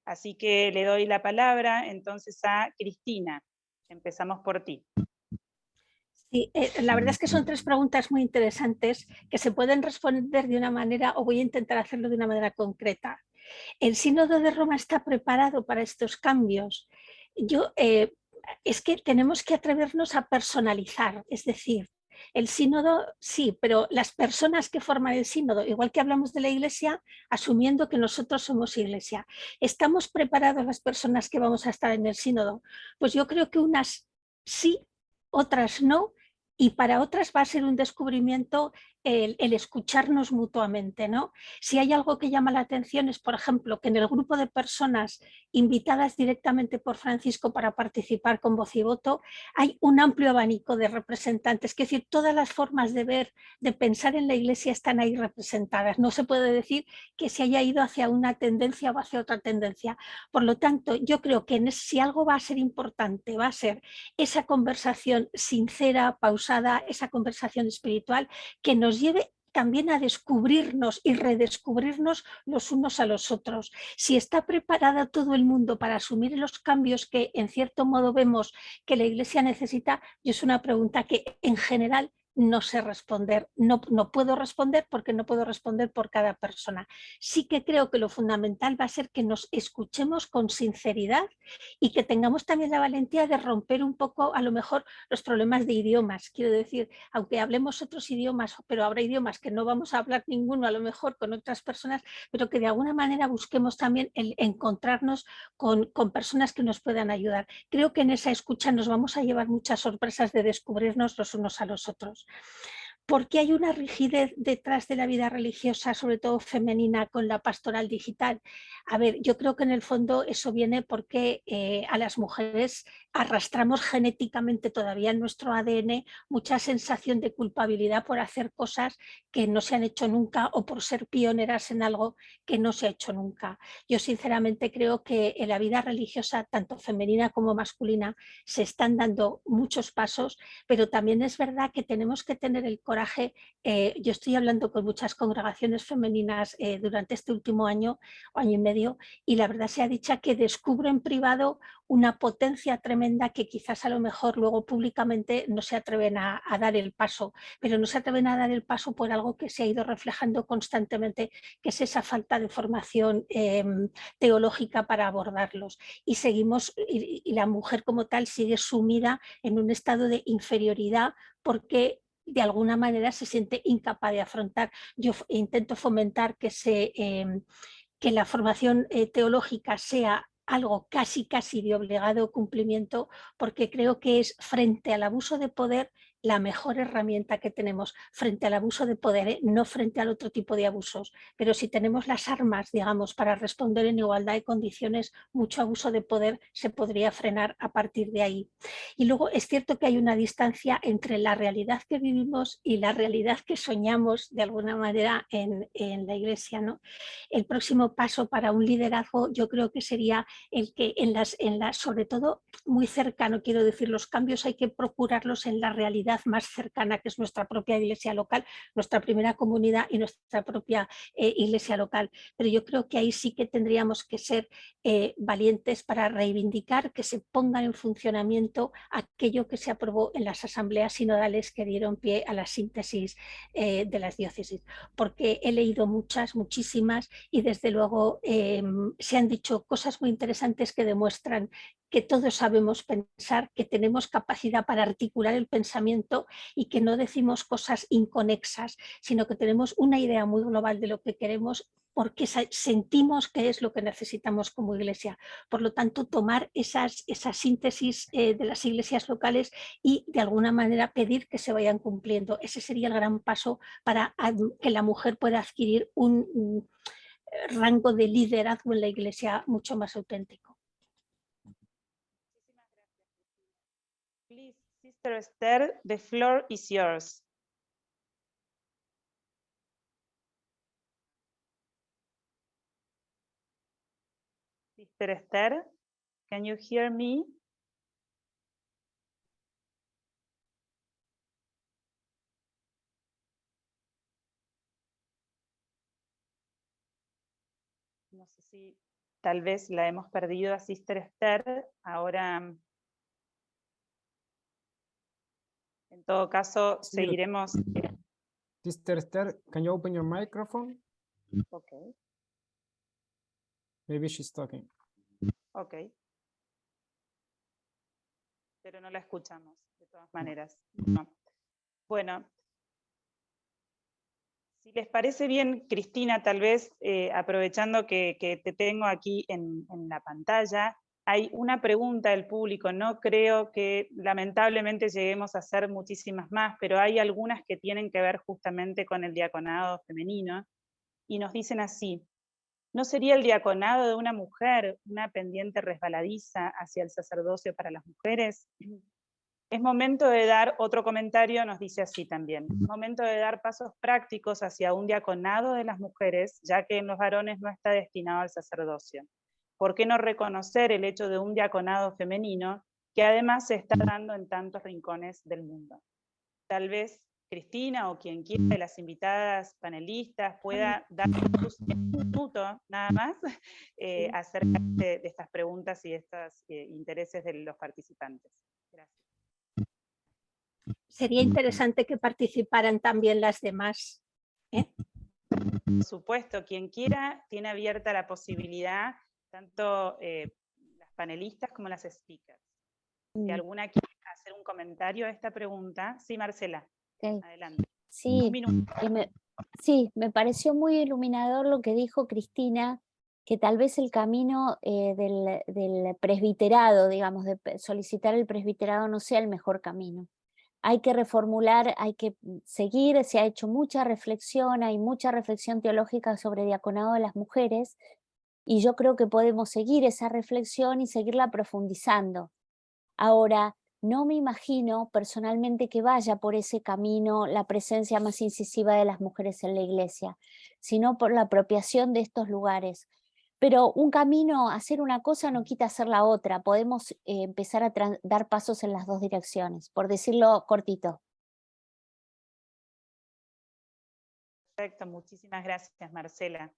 Así que le doy la palabra entonces a Cristina. Empezamos por ti. Sí, la verdad es que son 3 preguntas muy interesantes que se pueden responder de una manera, o voy a intentar hacerlo de una manera concreta. ¿El Sínodo de Roma está preparado para estos cambios? Es que tenemos que atrevernos a personalizar, es decir, el sínodo sí, pero las personas que forman el sínodo, igual que hablamos de la iglesia, asumiendo que nosotros somos iglesia, ¿estamos preparados las personas que vamos a estar en el sínodo? Pues yo creo que unas sí, otras no, y para otras va a ser un descubrimiento el escucharnos mutuamente, ¿no? Si hay algo que llama la atención es, por ejemplo, que en el grupo de personas invitadas directamente por Francisco para participar con voz y voto, hay un amplio abanico de representantes, es decir, todas las formas de ver, de pensar en la iglesia están ahí representadas. No se puede decir que se haya ido hacia una tendencia o hacia otra tendencia. Por lo tanto, yo creo que si algo va a ser importante, va a ser esa conversación sincera, pausada, esa conversación espiritual que nos lleve también a descubrirnos y redescubrirnos los unos a los otros. Si está preparada todo el mundo para asumir los cambios que en cierto modo vemos que la Iglesia necesita, yo es una pregunta que en general no sé responder, no puedo responder porque no puedo responder por cada persona. Sí que creo que lo fundamental va a ser que nos escuchemos con sinceridad y que tengamos también la valentía de romper un poco a lo mejor los problemas de idiomas. Quiero decir, aunque hablemos otros idiomas, pero habrá idiomas que no vamos a hablar ninguno a lo mejor con otras personas, pero que de alguna manera busquemos también el encontrarnos con personas que nos puedan ayudar. Creo que en esa escucha nos vamos a llevar muchas sorpresas de descubrirnos los unos a los otros. ¿Por qué hay una rigidez detrás de la vida religiosa, sobre todo femenina, con la pastoral digital? A ver, yo creo que en el fondo eso viene porque a las mujeres arrastramos genéticamente todavía en nuestro ADN mucha sensación de culpabilidad por hacer cosas que no se han hecho nunca o por ser pioneras en algo que no se ha hecho nunca. Yo sinceramente creo que en la vida religiosa, tanto femenina como masculina, se están dando muchos pasos, pero también es verdad que tenemos que tener el coraje. Yo estoy hablando con muchas congregaciones femeninas durante este último año o año y medio, y la verdad sea dicha que descubro en privado una potencia tremenda que quizás a lo mejor luego públicamente no se atreven a dar el paso, pero no se atreven a dar el paso por algo que se ha ido reflejando constantemente, que es esa falta de formación teológica para abordarlos. Y seguimos, y la mujer como tal sigue sumida en un estado de inferioridad porque de alguna manera se siente incapaz de afrontar. Yo intento fomentar que la formación teológica sea algo casi de obligado cumplimiento, porque creo que es frente al abuso de poder la mejor herramienta que tenemos, frente al abuso de poder, no frente al otro tipo de abusos. Pero si tenemos las armas, digamos, para responder en igualdad de condiciones, mucho abuso de poder se podría frenar a partir de ahí. Y luego es cierto que hay una distancia entre la realidad que vivimos y la realidad que soñamos de alguna manera en la Iglesia, ¿no? El próximo paso para un liderazgo yo creo que sería el que sobre todo muy cercano, quiero decir, los cambios hay que procurarlos en la realidad más cercana, que es nuestra propia iglesia local, nuestra primera comunidad y nuestra propia iglesia local. Pero yo creo que ahí sí que tendríamos que ser valientes para reivindicar que se pongan en funcionamiento aquello que se aprobó en las asambleas sinodales que dieron pie a la síntesis de las diócesis, porque he leído muchísimas, y desde luego se han dicho cosas muy interesantes que demuestran que todos sabemos pensar, que tenemos capacidad para articular el pensamiento y que no decimos cosas inconexas, sino que tenemos una idea muy global de lo que queremos porque sentimos que es lo que necesitamos como iglesia. Por lo tanto, tomar esa síntesis de las iglesias locales y de alguna manera pedir que se vayan cumpliendo. Ese sería el gran paso para que la mujer pueda adquirir un rango de liderazgo en la iglesia mucho más auténtico. Please, Sister Esther, the floor is yours. Sister Esther, can you hear me? No sé si tal vez la hemos perdido a Sister Esther. Ahora, en todo caso, seguiremos. Sister Esther, can you open your microphone? Okay. Maybe she's talking. Ok. Pero no la escuchamos, de todas maneras. No. Bueno, si les parece bien, Cristina, tal vez aprovechando que te tengo aquí en la pantalla, hay una pregunta del público. No creo que lamentablemente lleguemos a hacer muchísimas más, pero hay algunas que tienen que ver justamente con el diaconado femenino, y nos dicen así: ¿no sería el diaconado de una mujer una pendiente resbaladiza hacia el sacerdocio para las mujeres? Es momento de dar, otro comentario nos dice así también, es momento de dar pasos prácticos hacia un diaconado de las mujeres, ya que en los varones no está destinado al sacerdocio. ¿Por qué no reconocer el hecho de un diaconado femenino que además se está dando en tantos rincones del mundo? Tal vez Cristina o quien quiera de las invitadas panelistas pueda dar un minuto nada más acerca de estas preguntas y de estos intereses de los participantes. Gracias. Sería interesante que participaran también las demás. Por supuesto, quien quiera tiene abierta la posibilidad, tanto las panelistas como las speakers. Si alguna quiere hacer un comentario a esta pregunta. Sí, Marcela, adelante. Sí, un minuto. Sí, me pareció muy iluminador lo que dijo Cristina, que tal vez el camino del presbiterado, digamos, de solicitar el presbiterado no sea el mejor camino. hay que reformular, hay que seguir, se ha hecho mucha reflexión, hay mucha reflexión teológica sobre diaconado de las mujeres, y yo creo que podemos seguir esa reflexión y seguirla profundizando. Ahora, no me imagino personalmente que vaya por ese camino la presencia más incisiva de las mujeres en la iglesia, sino por la apropiación de estos lugares. Pero un camino, hacer una cosa no quita hacer la otra. Podemos empezar a dar pasos en las dos direcciones, por decirlo cortito. Perfecto, muchísimas gracias, Marcela.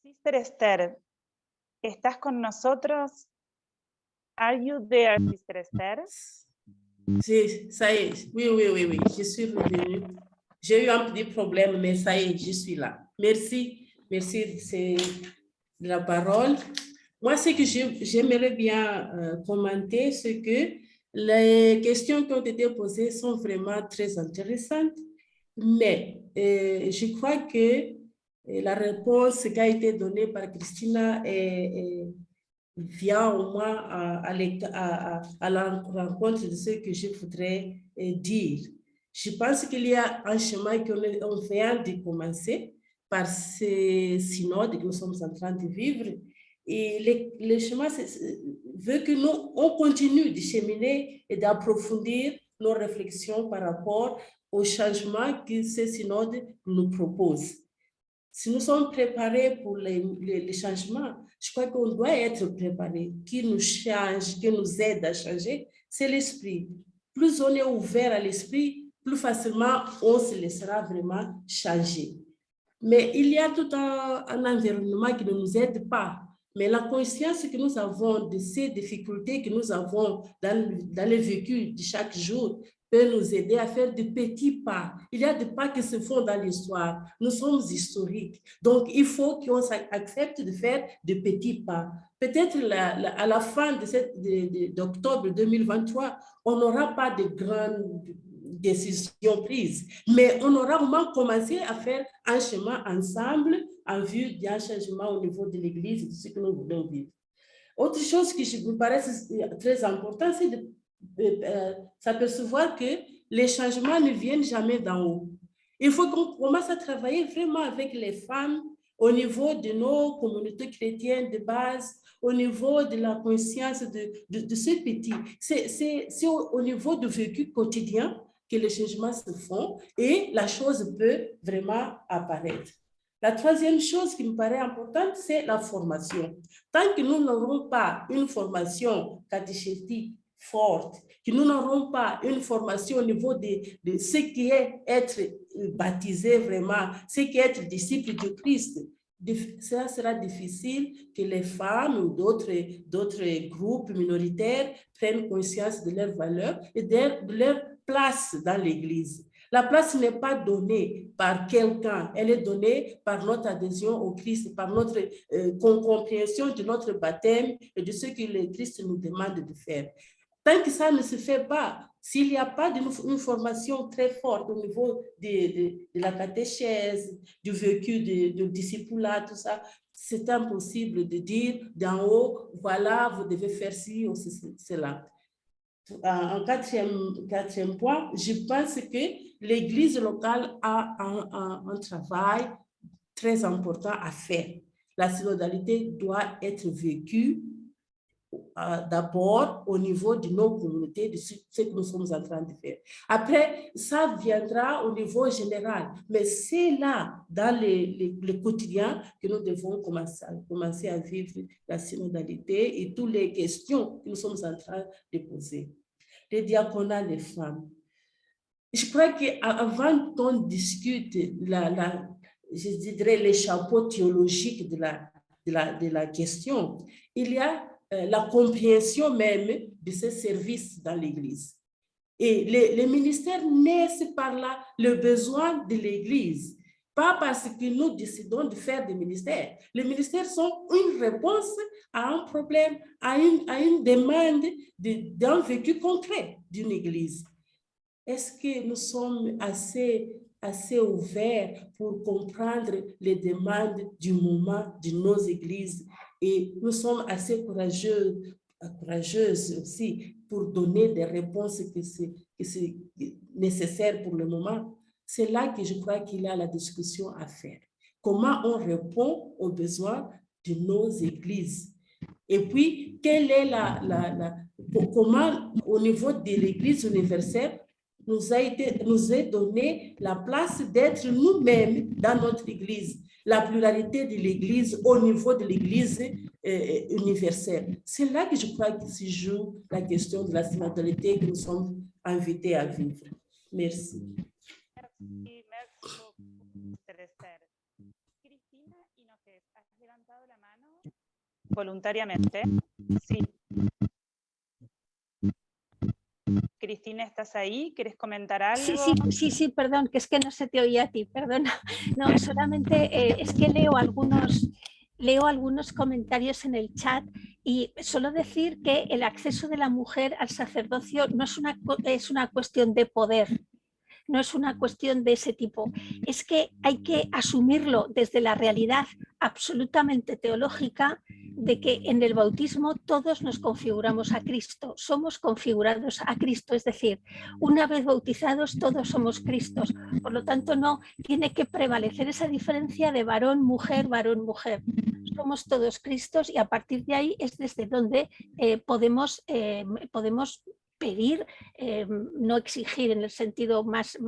Sister Esther, ¿estás con nosotros? Are you there, Sister Esther? Sí, ça y est. Oui, je suis revenue. J'ai eu un petit problème, mais ça y est, je suis là. Merci de la parole. Moi, ce que j'aimerais bien commenter, c'est que les questions qui ont été posées sont vraiment très intéressantes, mais je crois que la réponse qui a été donnée par Christina vient au moins à la rencontre de ce que je voudrais dire. Je pense qu'il y a un chemin qu'on vient de commencer par ce synode que nous sommes en train de vivre. Et le chemin veut que nous, on continue de cheminer et d'approfondir nos réflexions par rapport au changement que ce synode nous propose. Si nous sommes préparés pour les changements, je crois qu'on doit être préparés. Qui nous change, qui nous aide à changer, c'est l'esprit. Plus on est ouvert à l'esprit, plus facilement on se laissera vraiment changer. Mais il y a tout un environnement qui ne nous aide pas. Mais la conscience que nous avons de ces difficultés que nous avons dans le vécu de chaque jour peut nous aider à faire de petits pas. Il y a des pas qui se font dans l'histoire. Nous sommes historiques. Donc, il faut qu'on accepte de faire de petits pas. Peut-être à la fin d'octobre 2023, on n'aura pas de grandes décisions prises, mais on aura au moins commencé à faire un chemin ensemble en vue d'un changement au niveau de l'Église, de ce que nous voulons vivre. Autre chose qui me paraît très important, c'est de s'apercevoir que les changements ne viennent jamais d'en haut. Il faut qu'on commence à travailler vraiment avec les femmes au niveau de nos communautés chrétiennes de base, au niveau de la conscience de ce petit. C'est au niveau du vécu quotidien que les changements se font et la chose peut vraiment apparaître. La troisième chose qui me paraît importante, c'est la formation. Tant que nous n'aurons pas une formation catéchétique forte, que nous n'aurons pas une formation au niveau de ce qui est être baptisé vraiment, ce qui est être disciple de Christ, ça sera difficile que les femmes ou d'autres groupes minoritaires prennent conscience de leurs valeurs et de leur place dans l'Église. La place n'est pas donnée par quelqu'un, elle est donnée par notre adhésion au Christ, par notre compréhension de notre baptême et de ce que le Christ nous demande de faire. Tant que ça ne se fait pas, s'il n'y a pas une formation très forte au niveau de la catéchèse, du vécu du discipulat, tout ça, c'est impossible de dire d'en haut, voilà, vous devez faire ci ou cela. En quatrième point, je pense que l'Église locale a un travail très important à faire. La synodalité doit être vécue d'abord au niveau de nos communautés, de ce que nous sommes en train de faire. Après, ça viendra au niveau général, mais c'est là, dans le quotidien, que nous devons commencer à vivre la synodalité et toutes les questions que nous sommes en train de poser. Le diaconat des femmes. Je crois qu'avant qu'on discute, je dirais, les chapeaux théologiques de la question, il y a la compréhension même de ce service dans l'Église. Et les ministères naissent par là le besoin de l'Église, pas parce que nous décidons de faire des ministères. Les ministères sont une réponse à un problème, à une demande d'un vécu concret d'une Église. Est-ce que nous sommes assez ouverts pour comprendre les demandes du moment de nos églises et nous sommes assez courageuses aussi pour donner des réponses que c'est nécessaire pour le moment, c'est là que je crois qu'il y a la discussion à faire. Comment on répond aux besoins de nos églises? Et puis, quelle est comment, au niveau de l'Église universelle, nous est donné la place d'être nous-mêmes dans notre Église, la pluralité de l'Église au niveau de l'Église universelle. C'est là que je crois qu'il se joue la question de la synodalité que nous sommes invités à vivre. Merci. Merci beaucoup, Esther. Cristina Hinojosa, ¿has levantado la mano voluntariamente? Sí. Cristina, ¿estás ahí? ¿Quieres comentar algo? Sí, perdón, que es que no se te oía a ti, perdona. No, solamente es que leo algunos comentarios en el chat y solo decir que el acceso de la mujer al sacerdocio no es una cuestión de poder. No es una cuestión de ese tipo, es que hay que asumirlo desde la realidad absolutamente teológica de que en el bautismo todos nos configuramos a Cristo, somos configurados a Cristo, es decir, una vez bautizados todos somos Cristos, por lo tanto no tiene que prevalecer esa diferencia de varón, mujer, somos todos Cristos y a partir de ahí es desde donde podemos pedir, no exigir en el sentido más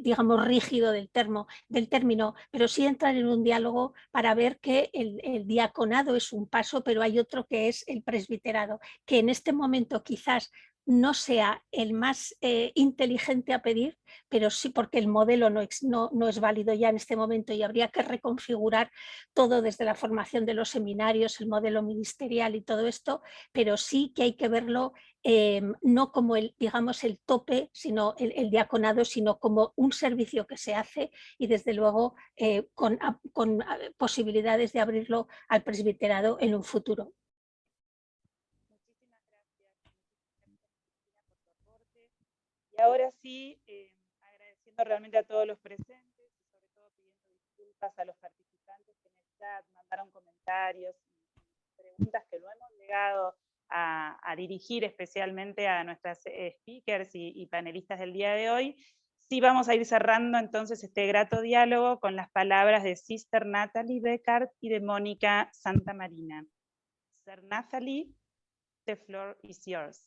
digamos, rígido del término, pero sí entrar en un diálogo para ver que el diaconado es un paso, pero hay otro que es el presbiterado, que en este momento quizás no sea el más inteligente a pedir, pero sí porque el modelo no es válido ya en este momento y habría que reconfigurar todo desde la formación de los seminarios, el modelo ministerial y todo esto, pero sí que hay que verlo no como digamos, el tope, sino el diaconado, sino como un servicio que se hace y desde luego con posibilidades de abrirlo al presbiterado en un futuro. Y ahora sí, agradeciendo realmente a todos los presentes y sobre todo pidiendo disculpas a los participantes que en el chat mandaron comentarios y preguntas que lo hemos llegado a dirigir especialmente a nuestras speakers y panelistas del día de hoy. Sí vamos a ir cerrando entonces este grato diálogo con las palabras de Sister Natalie Beckart y de Mónica Santamarina. Sister Natalie, the floor is yours.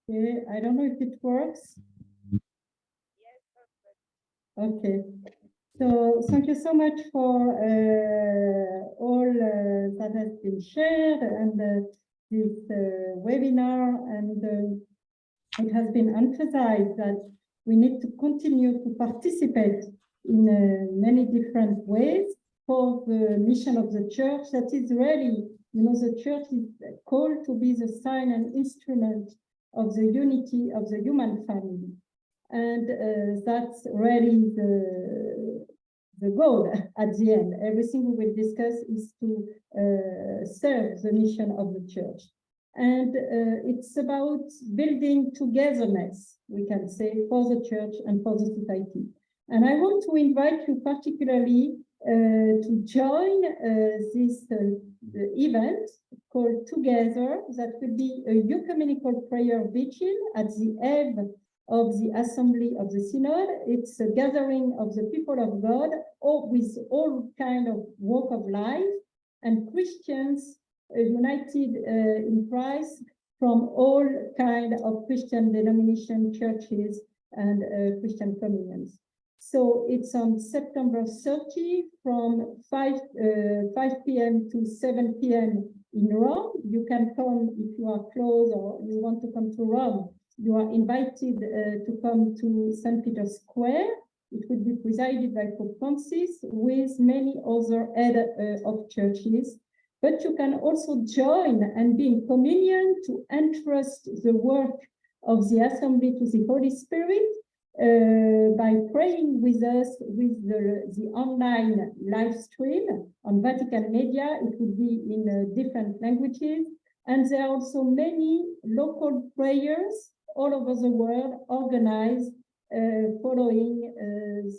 Okay, I don't know if it works. Okay, so thank you so much for all that has been shared and this webinar, and it has been emphasized that we need to continue to participate in many different ways for the mission of the church that is really, the church is called to be the sign and instrument of the unity of the human family. And that's really the goal at the end. Everything we will discuss is to serve the mission of the church. And it's about building togetherness, we can say, for the church and for the society. And I want to invite you particularly to join this event called Together, that will be a ecumenical prayer vigil at the eve of the Assembly of the Synod. It's a gathering of the people of God, with all kind of walk of life, and Christians united in Christ from all kind of Christian denomination, churches, and Christian communions. So it's on September 30 from 5 p.m. to 7 p.m. in Rome. You can come if you are close or you want to come to Rome. You are invited to come to St. Peter's Square. It will be presided by Pope Francis with many other heads of churches. But you can also join and be in communion to entrust the work of the Assembly to the Holy Spirit by praying with us with the online live stream on Vatican Media. It will be in different languages. And there are also many local prayers all over the world organized following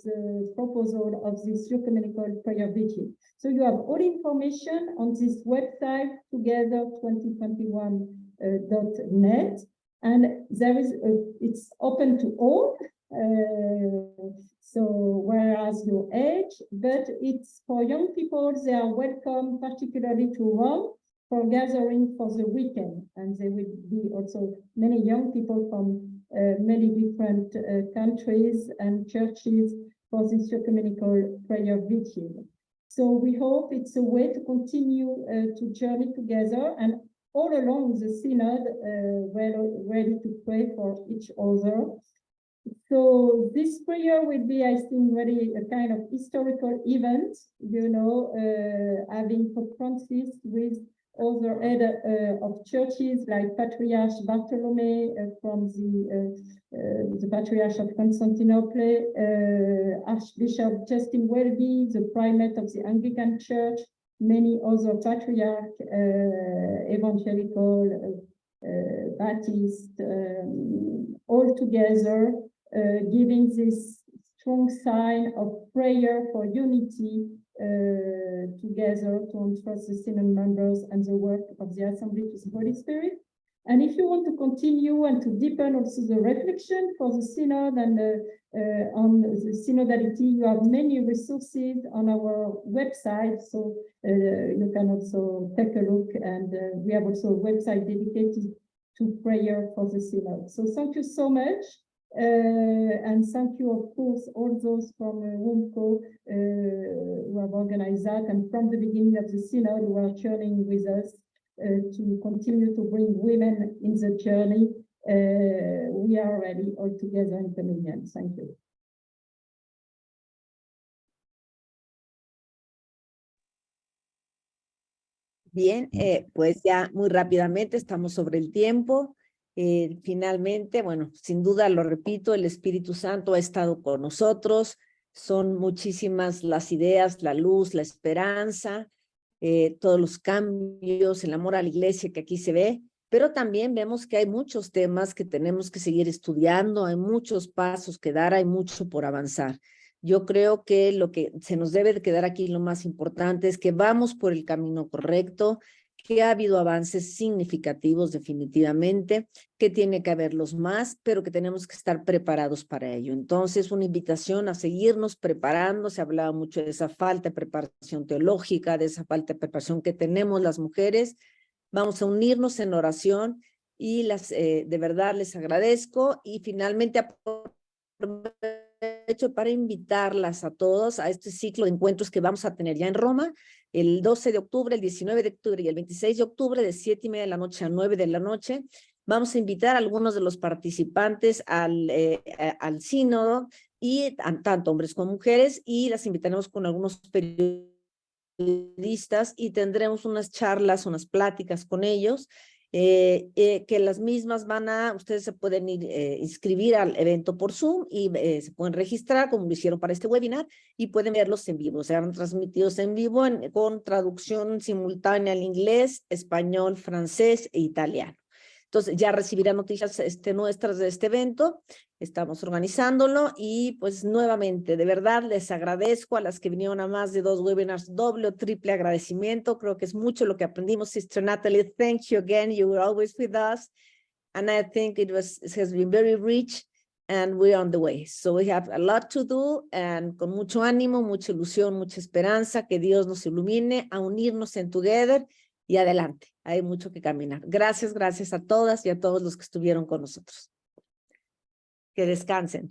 the proposal of this ecumenical prayer vigil. So you have all information on this website, together2021.net, and there is it's open to all. So whereas your age, but it's for young people, they are welcome, particularly to Rome, for gathering for the weekend. And there will be also many young people from many different countries and churches for this ecumenical prayer vigil. So we hope it's a way to continue to journey together, and all along the synod, we're ready to pray for each other. So this prayer will be, I think, really a kind of historical event, you know, having Pope Francis with other head of churches like Patriarch Bartolome from the Patriarch of Constantinople, Archbishop Justin Welby, the primate of the Anglican Church, many other patriarchs, evangelical, Baptist, all together, giving this strong sign of prayer for unity together to entrust the synod members and the work of the Assembly to the Holy Spirit. And if you want to continue and to deepen also the reflection for the synod and on the synodality, you have many resources on our website, so you can also take a look, and we have also a website dedicated to prayer for the synod. So thank you so much. And thank you, of course, all those from WOMCO who have organized that, and from the beginning of the synod who are journeying with us to continue to bring women in the journey. We are ready all together in communion. Thank you. Bien, pues ya muy rápidamente estamos sobre el tiempo. Finalmente, bueno, sin duda lo repito, el Espíritu Santo ha estado con nosotros. Son muchísimas las ideas, la luz, la esperanza, todos los cambios, el amor a la iglesia que aquí se ve, pero también vemos que hay muchos temas que tenemos que seguir estudiando, hay muchos pasos que dar, hay mucho por avanzar. Yo creo que lo que se nos debe de quedar aquí, lo más importante, es que vamos por el camino correcto, que ha habido avances significativos definitivamente, que tiene que haberlos más, pero que tenemos que estar preparados para ello. Entonces, una invitación a seguirnos preparando. Se hablaba mucho de esa falta de preparación teológica, de esa falta de preparación que tenemos las mujeres. Vamos a unirnos en oración y de verdad les agradezco, y finalmente aprovecho para invitarlas a todos a este ciclo de encuentros que vamos a tener ya en Roma, el 12 de octubre, el 19 de octubre y el 26 de octubre, de 7:30 de la noche a 9 de la noche. Vamos a invitar a algunos de los participantes al sínodo, y tanto hombres como mujeres, y las invitaremos con algunos periodistas, y tendremos unas charlas, unas pláticas con ellos, que las mismas ustedes se pueden inscribir al evento por Zoom, y se pueden registrar como lo hicieron para este webinar, y pueden verlos en vivo. Serán transmitidos en vivo con traducción simultánea al inglés, español, francés e italiano. Entonces ya recibirán noticias nuestras de este evento. Estamos organizándolo, y pues nuevamente, de verdad, les agradezco a las que vinieron a más de 2 webinars, doble o triple agradecimiento. Creo que es mucho lo que aprendimos. Sister Natalie, thank you again. You were always with us. And I think it has been very rich, and we're on the way. So we have a lot to do, and con mucho ánimo, mucha ilusión, mucha esperanza, que Dios nos ilumine a unirnos en Together, y adelante. Hay mucho que caminar. Gracias a todas y a todos los que estuvieron con nosotros. Que descansen.